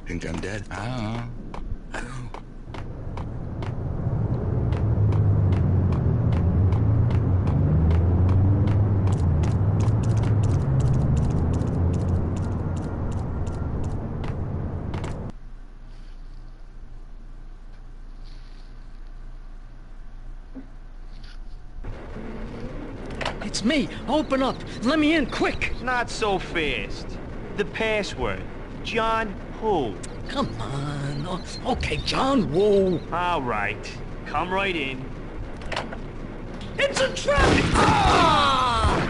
Think I'm dead? I don't know. It's me. Open up. Let me in, quick. Not so fast. The password. John who? Come on. Oh, okay, John Woo. All right. Come right in. It's a trap! Ah!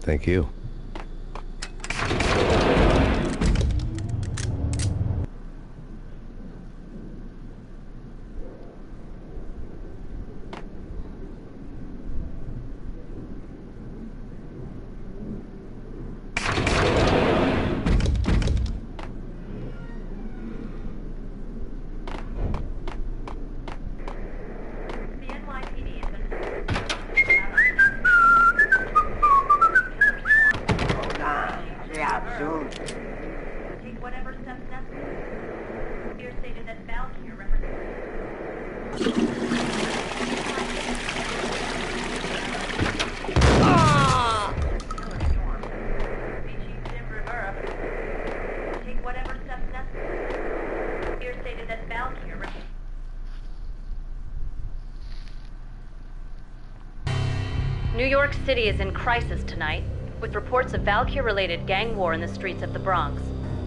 Thank you. New York City is in crisis tonight, with reports of Valkyr-related gang war in the streets of the Bronx.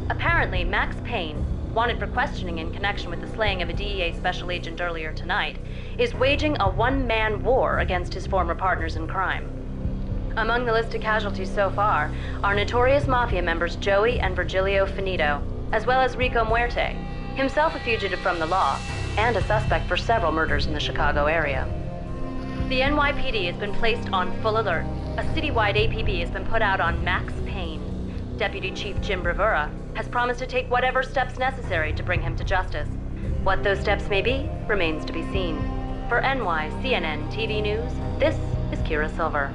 Apparently, Max Payne, wanted for questioning in connection with the slaying of a DEA special agent earlier tonight, is waging a one-man war against his former partners in crime. Among the list of casualties so far are notorious mafia members Joey and Virgilio Finito, as well as Rico Muerte, himself a fugitive from the law, and a suspect for several murders in the Chicago area. The NYPD has been placed on full alert. A citywide APB has been put out on Max Payne. Deputy Chief Jim Bravura has promised to take whatever steps necessary to bring him to justice. What those steps may be remains to be seen. For NYCNN TV News, this is Kira Silver.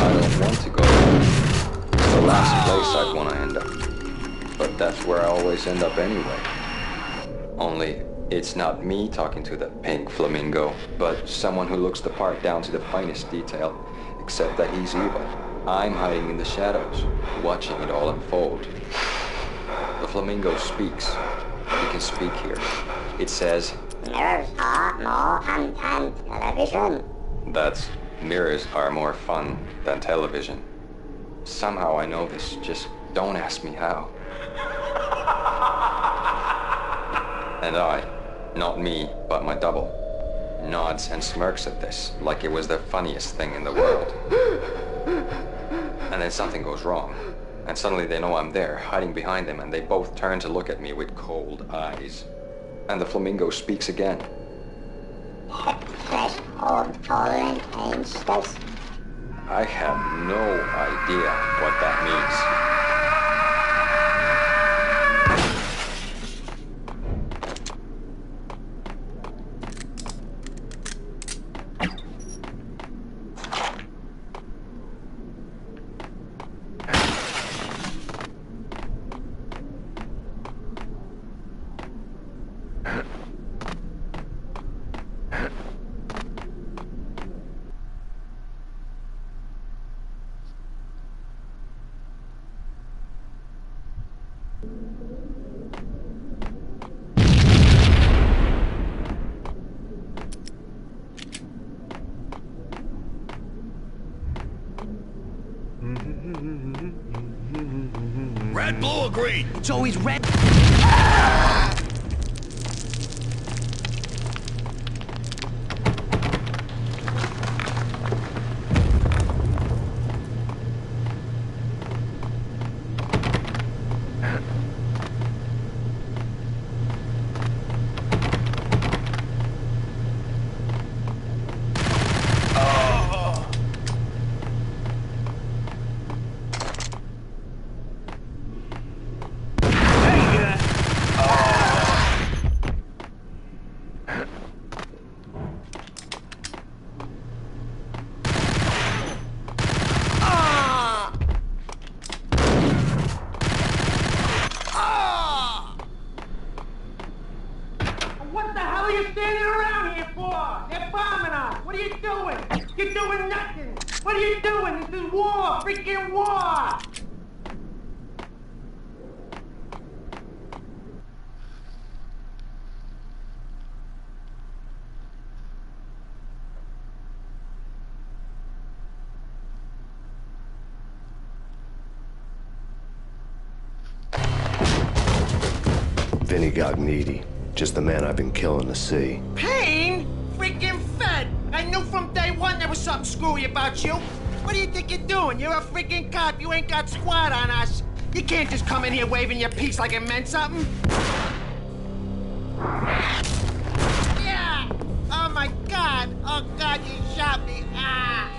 I don't want to go there. It's the last place I'd want to end up. But that's where I always end up anyway. Only, it's not me talking to the pink flamingo, but someone who looks the part down to the finest detail, except that he's evil. I'm hiding in the shadows, watching it all unfold. The flamingo speaks. He can speak here. It says, "Mirrors are more fun than television." That's, mirrors are more fun than television. Somehow I know this, just don't ask me how. And I, not me, but my double, nods and smirks at this like it was the funniest thing in the world. And then something goes wrong, and suddenly they know I'm there, hiding behind them, and they both turn to look at me with cold eyes. And the flamingo speaks again. Threshold tolerant status. I have no idea what that means. Red, blue, or green? It's always red. What the hell are you standing around here for? They're bombing us. What are you doing? You're doing nothing. What are you doing? This is war. Freaking war. Vinny Gognitti. Just the man I've been killing to see. Payne? Freaking Fed! I knew from day one there was something screwy about you. What do you think you're doing? You're a freaking cop. You ain't got squad on us. You can't just come in here waving your piece like it meant something. Yeah! Oh my God! Oh God, you shot me! Ah!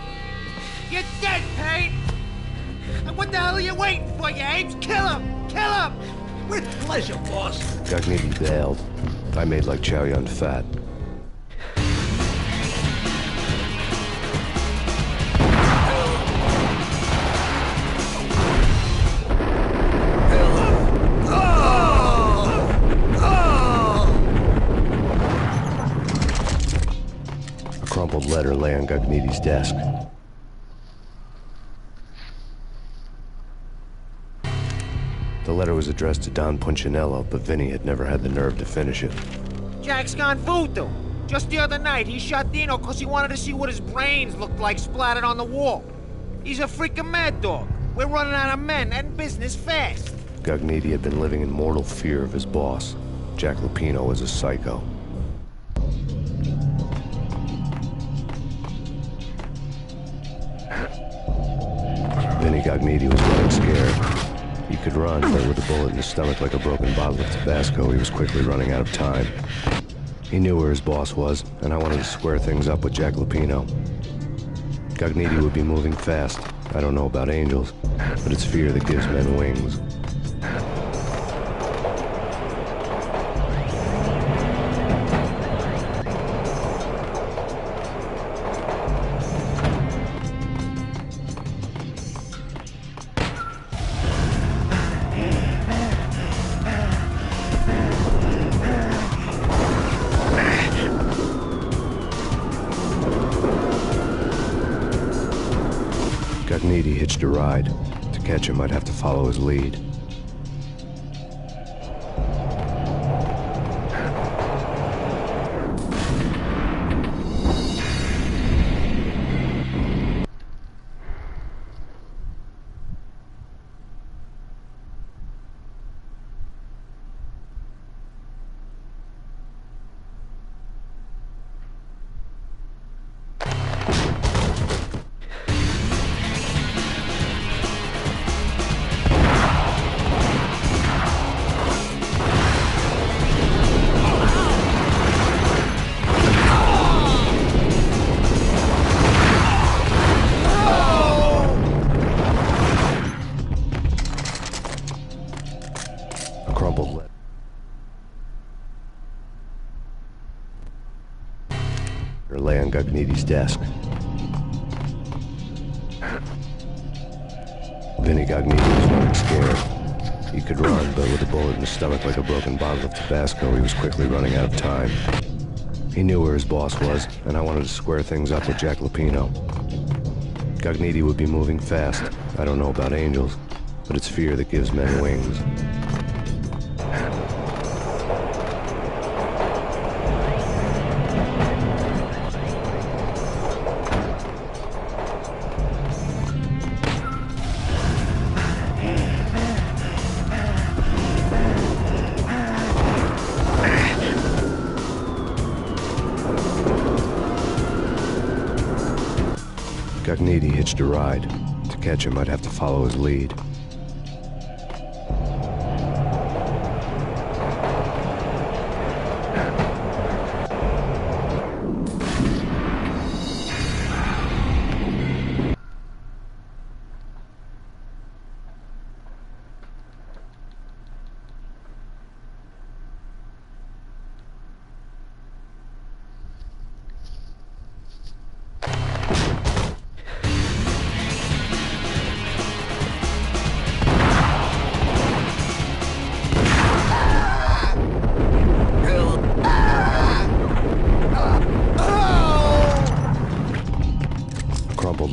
You're dead, Payne! What the hell are you waiting for, you apes? Kill him! Kill him! With pleasure, boss. Gognitti bailed. I made like Chow Yun Fat. A crumpled letter lay on Gognitti's desk. The letter was addressed to Don Punchinello, but Vinny had never had the nerve to finish it. Jack's gone voodoo. Just the other night, he shot Dino because he wanted to see what his brains looked like splattered on the wall. He's a freaking mad dog. We're running out of men and business fast. Gognitti had been living in mortal fear of his boss. Jack Lupino was a psycho. Vinny Gognitti was getting scared. He could run, but with a bullet in his stomach like a broken bottle of Tabasco, he was quickly running out of time. He knew where his boss was, and I wanted to square things up with Jack Lupino. Gognitti would be moving fast. I don't know about angels, but it's fear that gives men wings. Gognitti hitched a ride. To catch him, I'd have to follow his lead. crumpled letter. Lay on Gagniti's desk. Vinny Gagniti was running scared. He could run, but with a bullet in his stomach like a broken bottle of Tabasco, he was quickly running out of time. He knew where his boss was, and I wanted to square things up with Jack Lupino. Gagniti would be moving fast. I don't know about angels, but it's fear that gives men wings. Gagniti hitched a ride. To catch him, I'd have to follow his lead.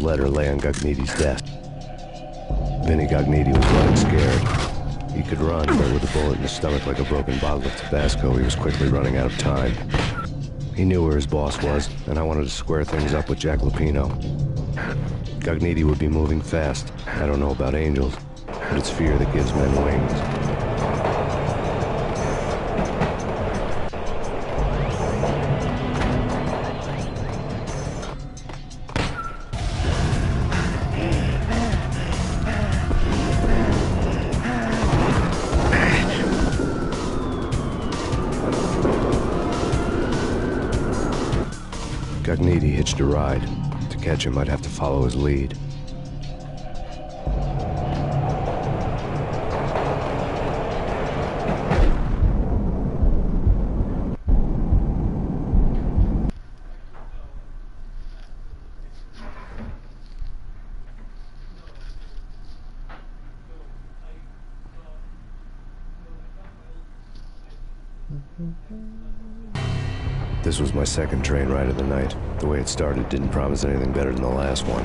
Letter lay on Gagniti's desk. Vinny Gagniti was running scared. He could run, but with a bullet in his stomach like a broken bottle of Tabasco, he was quickly running out of time. He knew where his boss was, and I wanted to square things up with Jack Lupino. Gagniti would be moving fast. I don't know about angels, but it's fear that gives men wings. Gagniti hitched a ride. To catch him, I'd have to follow his lead. This was my second train ride of the night. The way it started didn't promise anything better than the last one.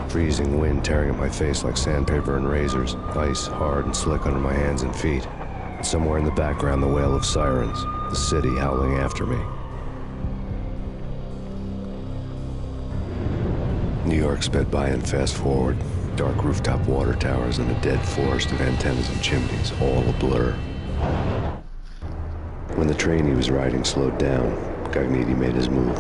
Freezing wind tearing at my face like sandpaper and razors, ice hard and slick under my hands and feet. And somewhere in the background, the wail of sirens, the city howling after me. New York sped by in fast forward. Dark rooftop water towers and a dead forest of antennas and chimneys, all a blur. When the train he was riding slowed down, Gagniti made his move.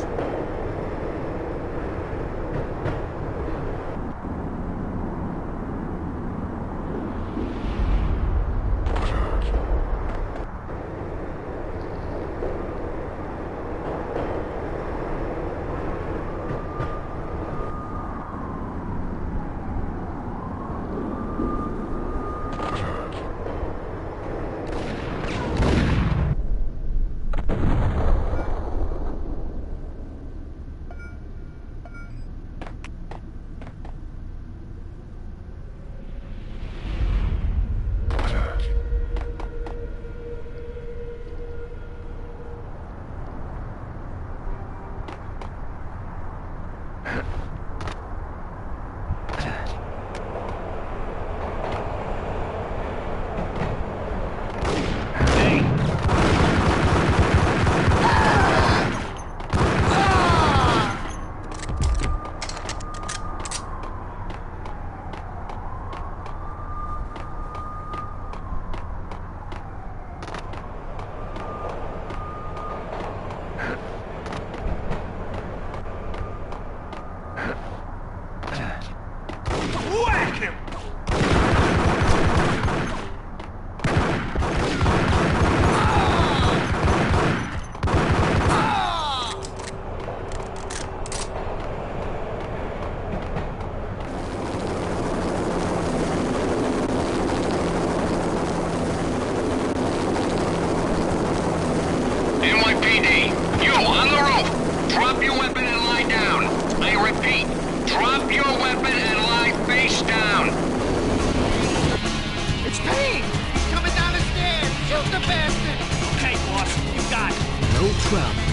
no trouble.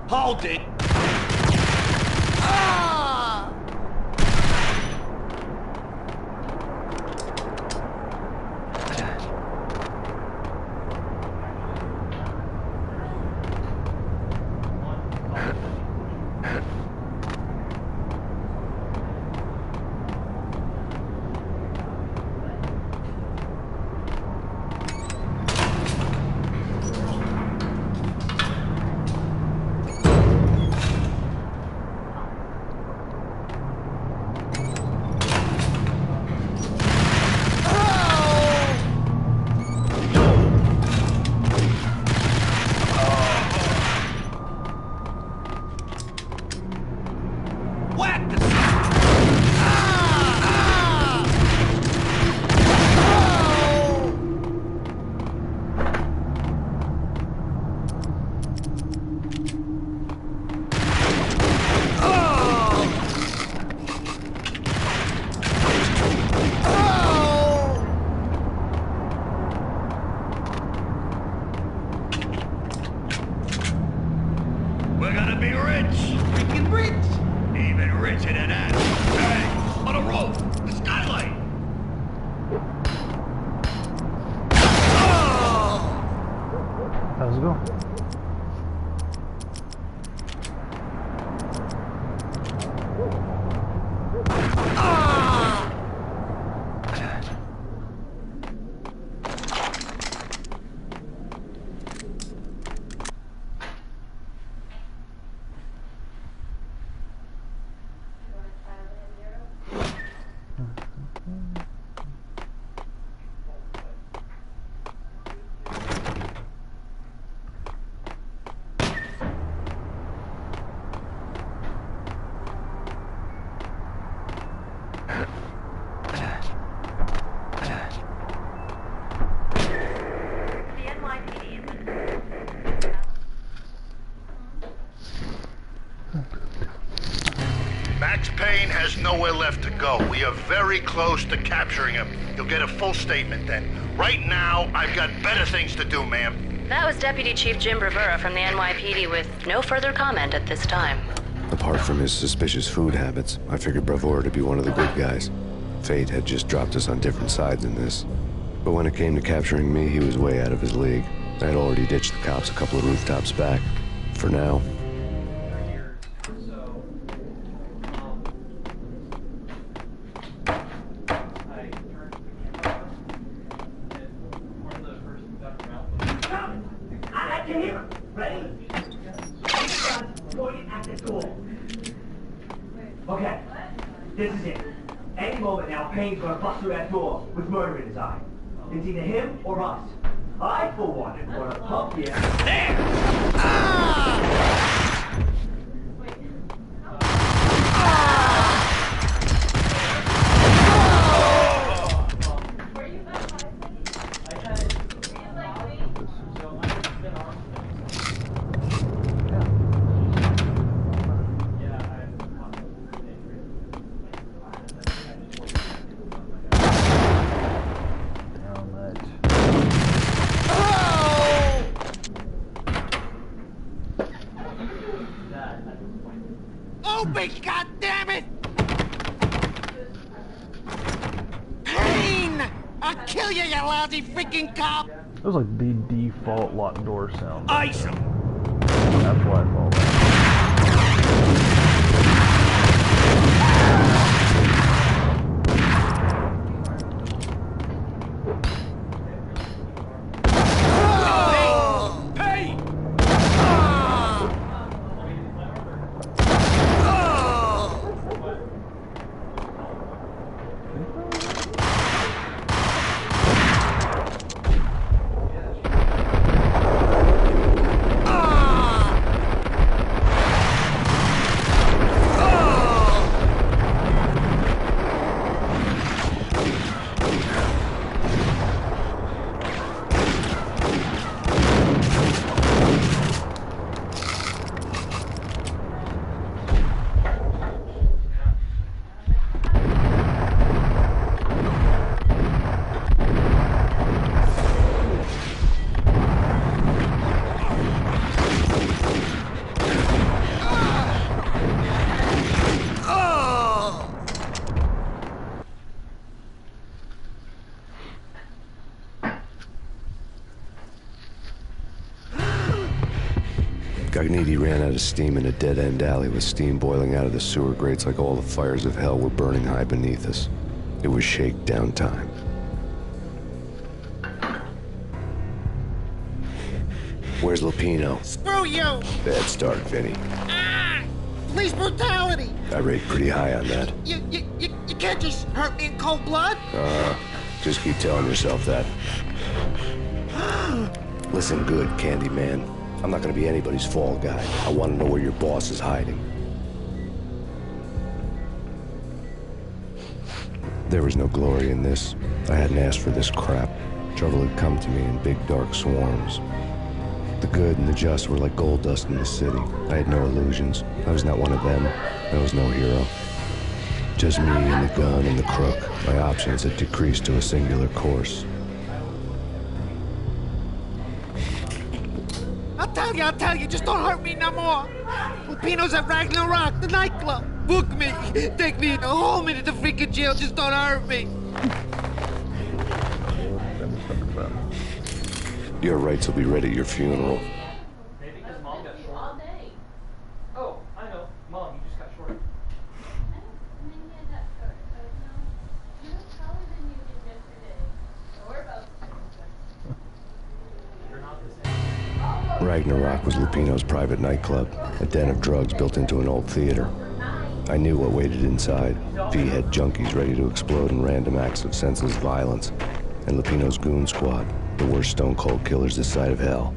Hold it! We're gonna be rich! Freaking rich! Even richer than that. Hey, on a rope! The skylight! How's it going? Max Payne has nowhere left to go. We are very close to capturing him. You'll get a full statement then. Right now, I've got better things to do, ma'am. That was Deputy Chief Jim Bravura from the NYPD with no further comment at this time. Apart from his suspicious food habits, I figured Bravura to be one of the good guys. Fate had just dropped us on different sides in this. But when it came to capturing me, he was way out of his league. I had already ditched the cops a couple of rooftops back. For now. I can hear him. Ready? Pointing at the door. Okay, this is it. Any moment now, Payne's gonna bust through that door with murder in his eye. It's either him or us. I, for one, am gonna pump you. There! Open, goddammit! Payne! I'll kill you, you lousy freaking cop! That was like the default locked door sound. Ice him! That's why I called that. Gagniti ran out of steam in a dead-end alley with steam boiling out of the sewer grates like all the fires of hell were burning high beneath us. It was shakedown time. Where's Lupino? Screw you! Bad start, Vinny. Ah! Police brutality! I rate pretty high on that. You can't just hurt me in cold blood! Just keep telling yourself that. Listen good, Candyman. I'm not gonna be anybody's fall guy. I want to know where your boss is hiding. There was no glory in this. I hadn't asked for this crap. Trouble had come to me in big dark swarms. The good and the just were like gold dust in the city. I had no illusions. I was not one of them. I was no hero. Just me and the gun and the crook. My options had decreased to a singular course. I'll tell you, just don't hurt me no more. Lupino's at Ragnarok, the nightclub. Book me, take me, haul me to the freaking jail, just don't hurt me. Your rights will be ready at your funeral. Maybe because Mom got short. Oh, I know. Mom, you just got short. Ragnarok was Lupino's private nightclub, a den of drugs built into an old theater. I knew what waited inside. V-head junkies ready to explode in random acts of senseless violence. And Lupino's goon squad, the worst stone-cold killers this side of hell.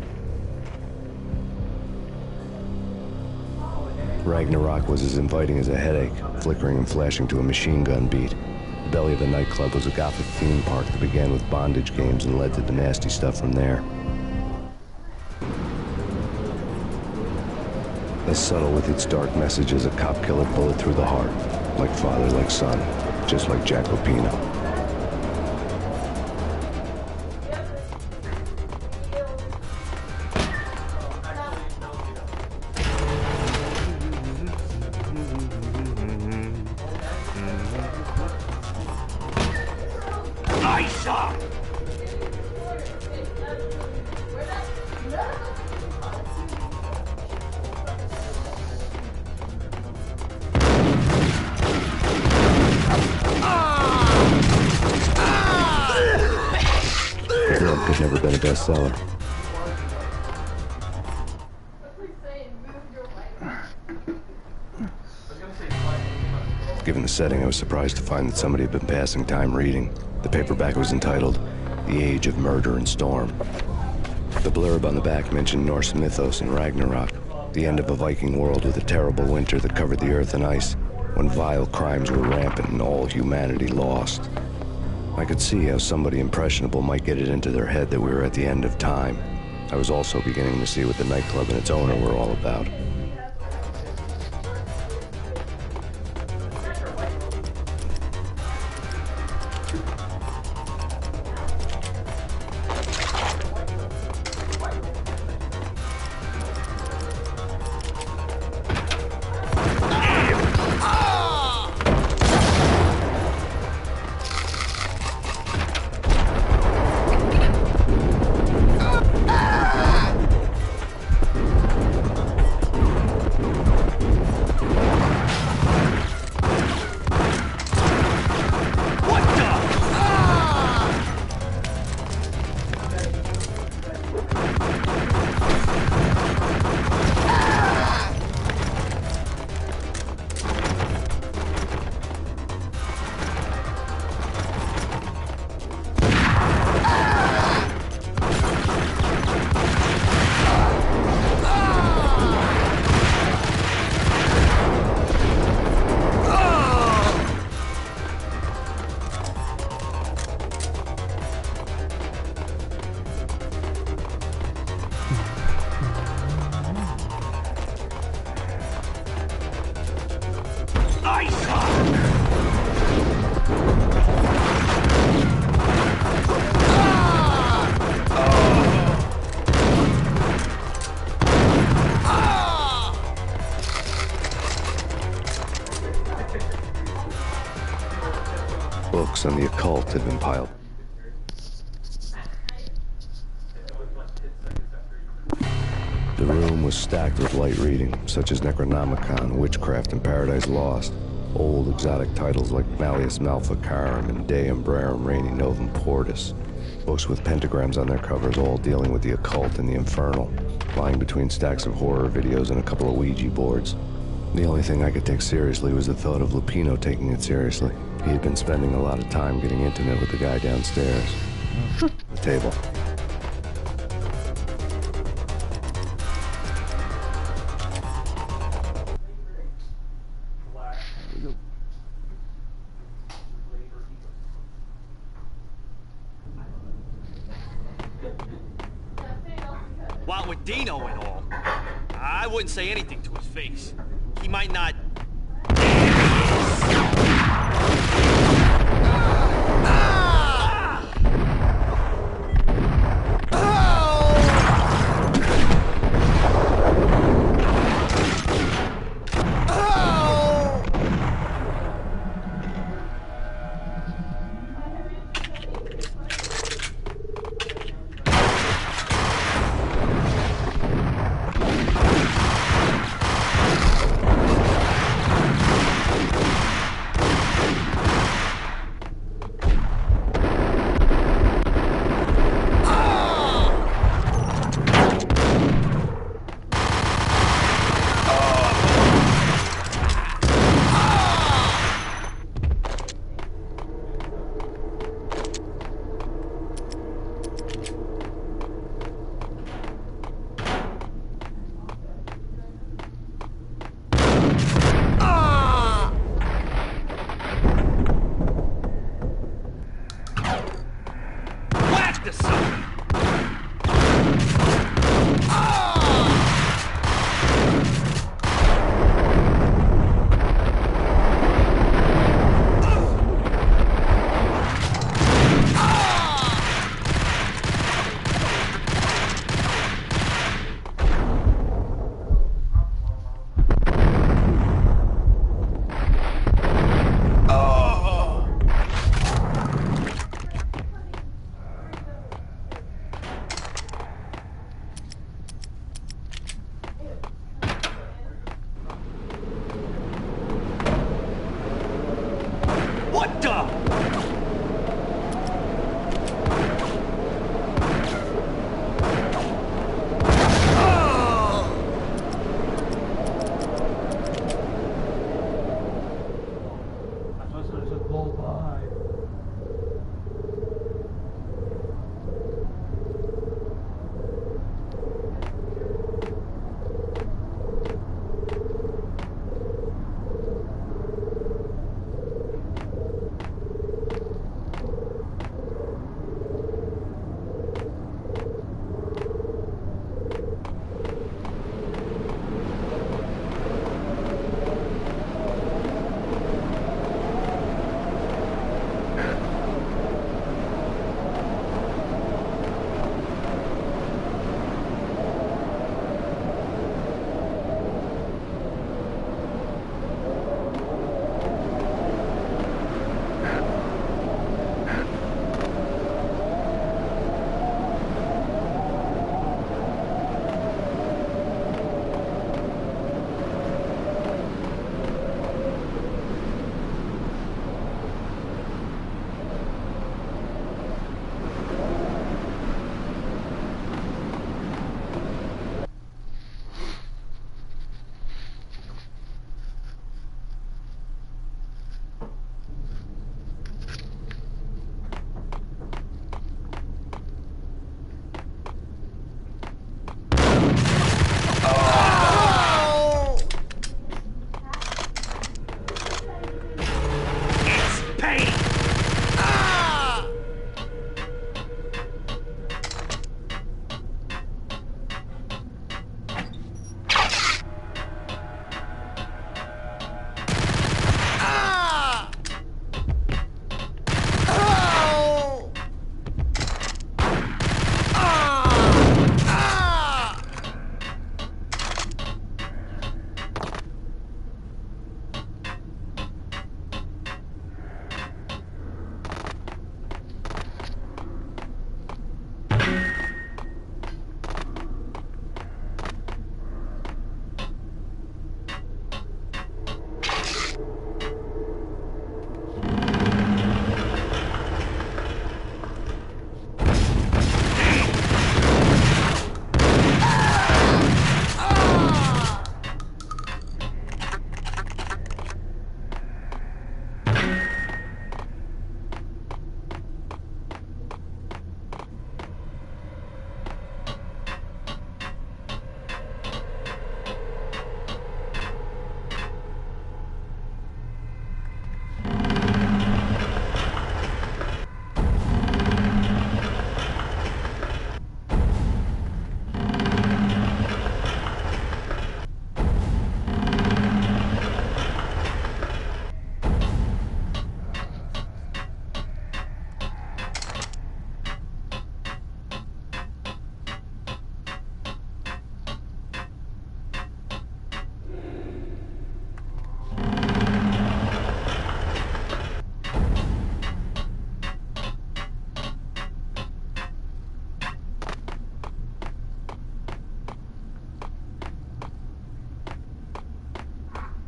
Ragnarok was as inviting as a headache, flickering and flashing to a machine gun beat. The belly of the nightclub was a gothic theme park that began with bondage games and led to the nasty stuff from there. As subtle with its dark message as a cop killer bullet through the heart. Like father, like son. Just like Jack Lupino. Could never been a bestseller. Given the setting, I was surprised to find that somebody had been passing time reading. The paperback was entitled, The Age of Murder and Storm. The blurb on the back mentioned Norse mythos and Ragnarok, the end of a Viking world with a terrible winter that covered the earth in ice, when vile crimes were rampant and all humanity lost. I could see how somebody impressionable might get it into their head that we were at the end of time. I was also beginning to see what the nightclub and its owner were all about. Books on the occult had been piled. The room was stacked with light reading, such as Necronomicon, Witchcraft, and Paradise Lost. Old exotic titles like Malleus Maleficarum and Deum Rerum Reini Novum Portus. Books with pentagrams on their covers, all dealing with the occult and the infernal, lying between stacks of horror videos and a couple of Ouija boards. The only thing I could take seriously was the thought of Lupino taking it seriously. He had been spending a lot of time getting intimate with the guy downstairs. The table. What with Dino and all, I wouldn't say anything to his face. He might not...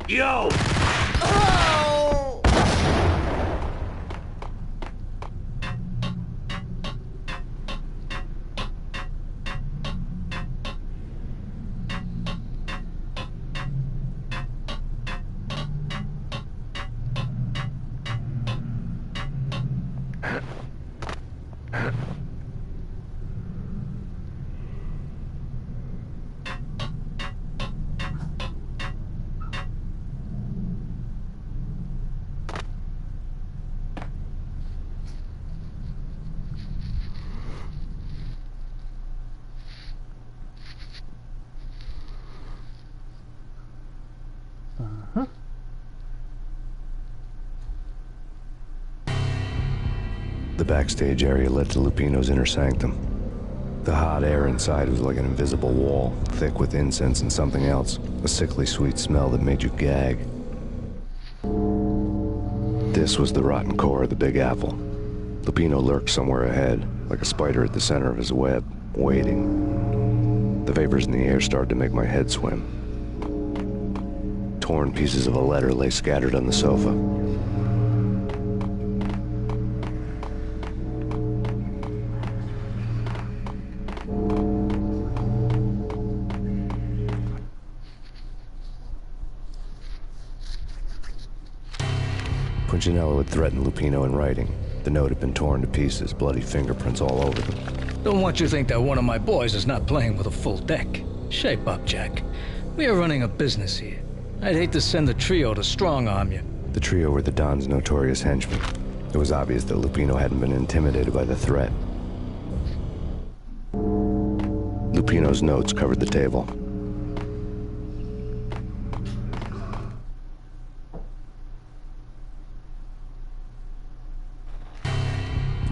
Yo! The backstage area led to Lupino's inner sanctum. The hot air inside was like an invisible wall, thick with incense and something else, a sickly sweet smell that made you gag. This was the rotten core of the Big Apple. Lupino lurked somewhere ahead, like a spider at the center of his web, waiting. The vapors in the air started to make my head swim. Torn pieces of a letter lay scattered on the sofa. Punchinello had threatened Lupino in writing. The note had been torn to pieces, bloody fingerprints all over them. Don't want you to think that one of my boys is not playing with a full deck. Shape up, Jack. We are running a business here. I'd hate to send the trio to strong-arm you. The trio were the Don's notorious henchmen. It was obvious that Lupino hadn't been intimidated by the threat. Lupino's notes covered the table.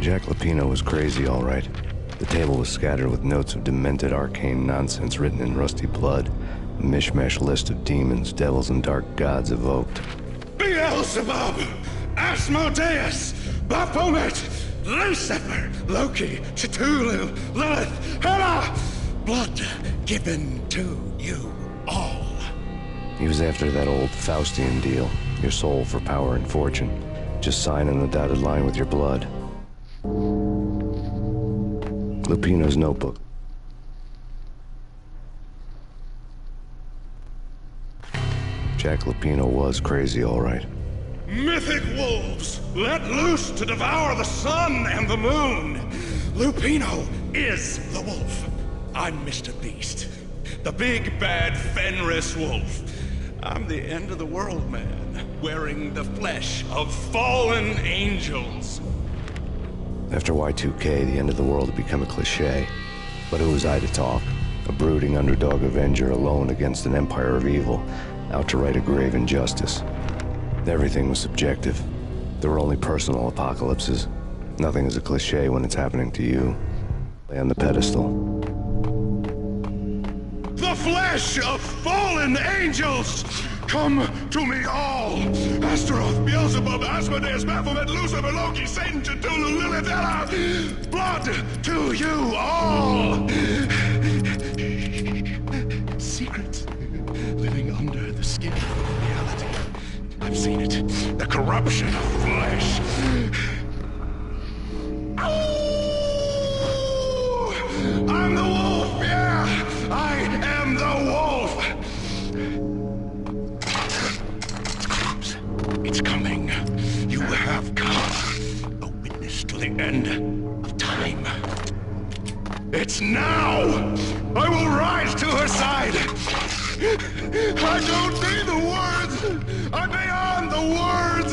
Jack Lupino was crazy, all right. The table was scattered with notes of demented arcane nonsense written in rusty blood. A mishmash list of demons, devils, and dark gods evoked. Beelzebub! Asmodeus! Baphomet! Lucifer! Loki! Cthulhu! Lilith! Hela! Blood given to you all. He was after that old Faustian deal. Your soul for power and fortune. Just sign on the dotted line with your blood. Lupino's notebook. Jack Lupino was crazy, all right. Mythic wolves, let loose to devour the sun and the moon. Lupino is the wolf. I'm Mr. Beast, the big bad Fenris wolf. I'm the end of the world man, wearing the flesh of fallen angels. After Y2K, the end of the world had become a cliché. But who was I to talk? A brooding underdog avenger alone against an empire of evil, out to right a grave injustice. Everything was subjective. There were only personal apocalypses. Nothing is a cliché when it's happening to you. Lay on the pedestal. The flesh of fallen angels! Come to me all! Astaroth, Beelzebub, Asmodeus, Baphomet, Lucifer, Loki, Satan, Cthulhu, Lilith, Hela! Blood to you all! Secrets living under the skin of reality. I've seen it. The corruption of flesh. Oh! I'm the wolf, yeah! I am the wolf! It's coming. You have come. A witness to the end of time. It's now! I will rise to her side! I don't need the words! I'm beyond the words!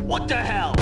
What the hell?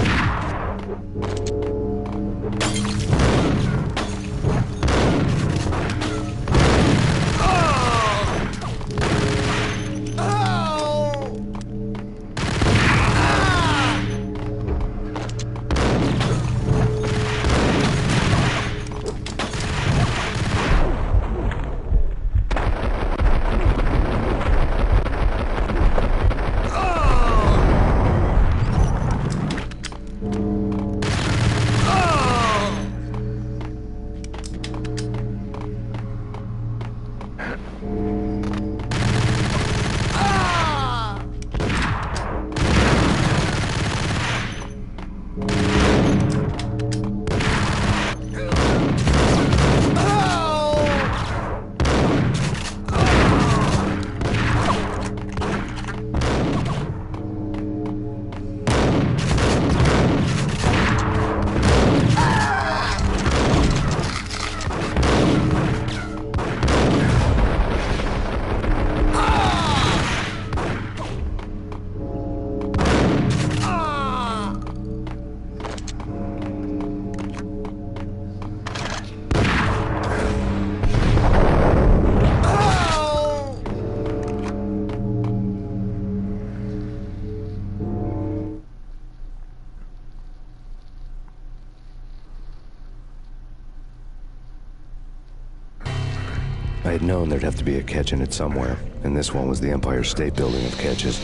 I had known there'd have to be a catch in it somewhere, and this one was the Empire State Building of catches.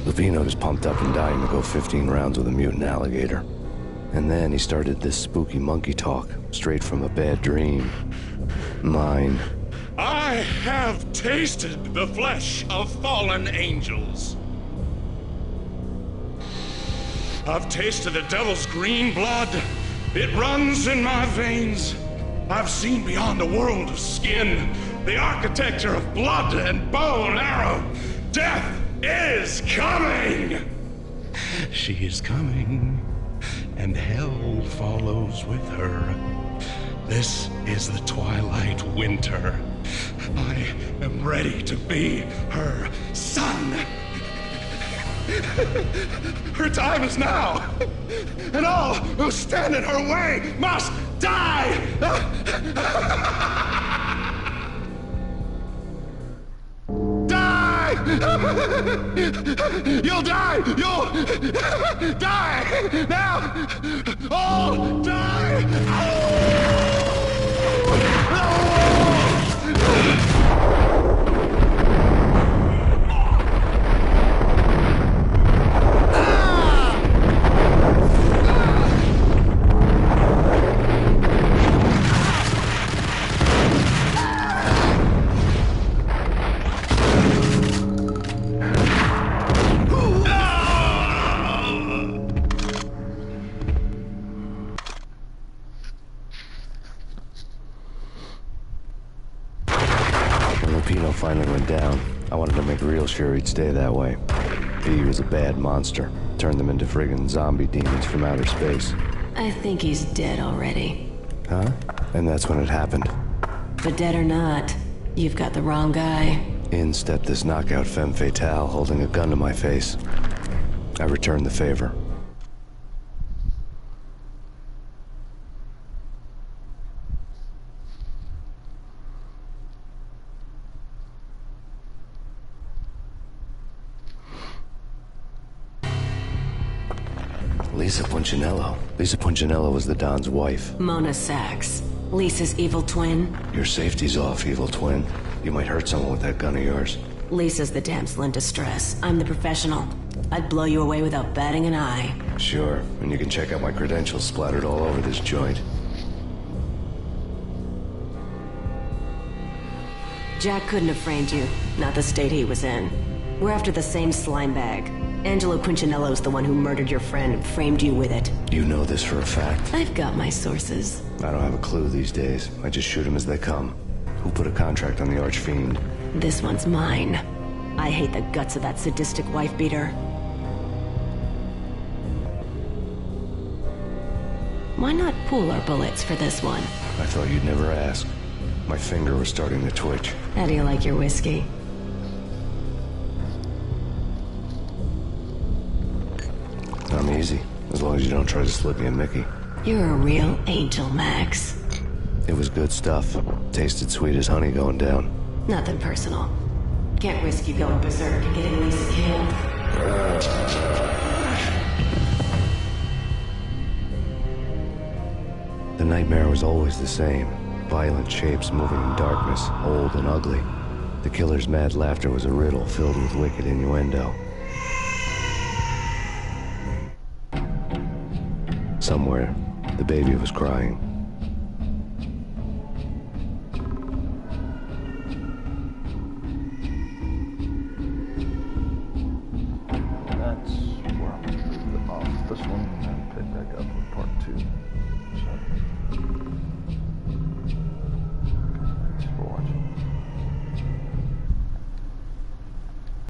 Lupino was pumped up and dying to go 15 rounds with a mutant alligator. And then he started this spooky monkey talk, straight from a bad dream. Mine. I have tasted the flesh of fallen angels. I've tasted the devil's green blood. It runs in my veins. I've seen beyond the world of skin, the architecture of blood and bow and arrow. Death is coming! She is coming, and hell follows with her. This is the twilight winter. I am ready to be her son. Her time is now, and all who stand in her way must die! Die! You'll die! You'll die! Now! All die! Lupino finally went down. I wanted to make real sure he'd stay that way. He was a bad monster. Turned them into friggin' zombie demons from outer space. I think he's dead already. Huh? And that's when it happened. But dead or not, you've got the wrong guy. In stepped this knockout femme fatale holding a gun to my face. I returned the favor. Lisa Punchinello. Lisa Punchinello was the Don's wife. Mona Sachs. Lisa's evil twin. Your safety's off, evil twin. You might hurt someone with that gun of yours. Lisa's the damsel in distress. I'm the professional. I'd blow you away without batting an eye. Sure, and you can check out my credentials splattered all over this joint. Jack couldn't have framed you. Not the state he was in. We're after the same slime bag. Angelo Punchinello's the one who murdered your friend and framed you with it. You know this for a fact? I've got my sources. I don't have a clue these days. I just shoot them as they come. Who put a contract on the Archfiend? This one's mine. I hate the guts of that sadistic wife-beater. Why not pool our bullets for this one? I thought you'd never ask. My finger was starting to twitch. How do you like your whiskey? I'm easy, as long as you don't try to slip me a Mickey. You're a real angel, Max. It was good stuff. Tasted sweet as honey going down. Nothing personal. Can't risk you going berserk and getting Lisa killed. The nightmare was always the same. Violent shapes moving in darkness, old and ugly. The killer's mad laughter was a riddle filled with wicked innuendo. Somewhere, the baby was crying.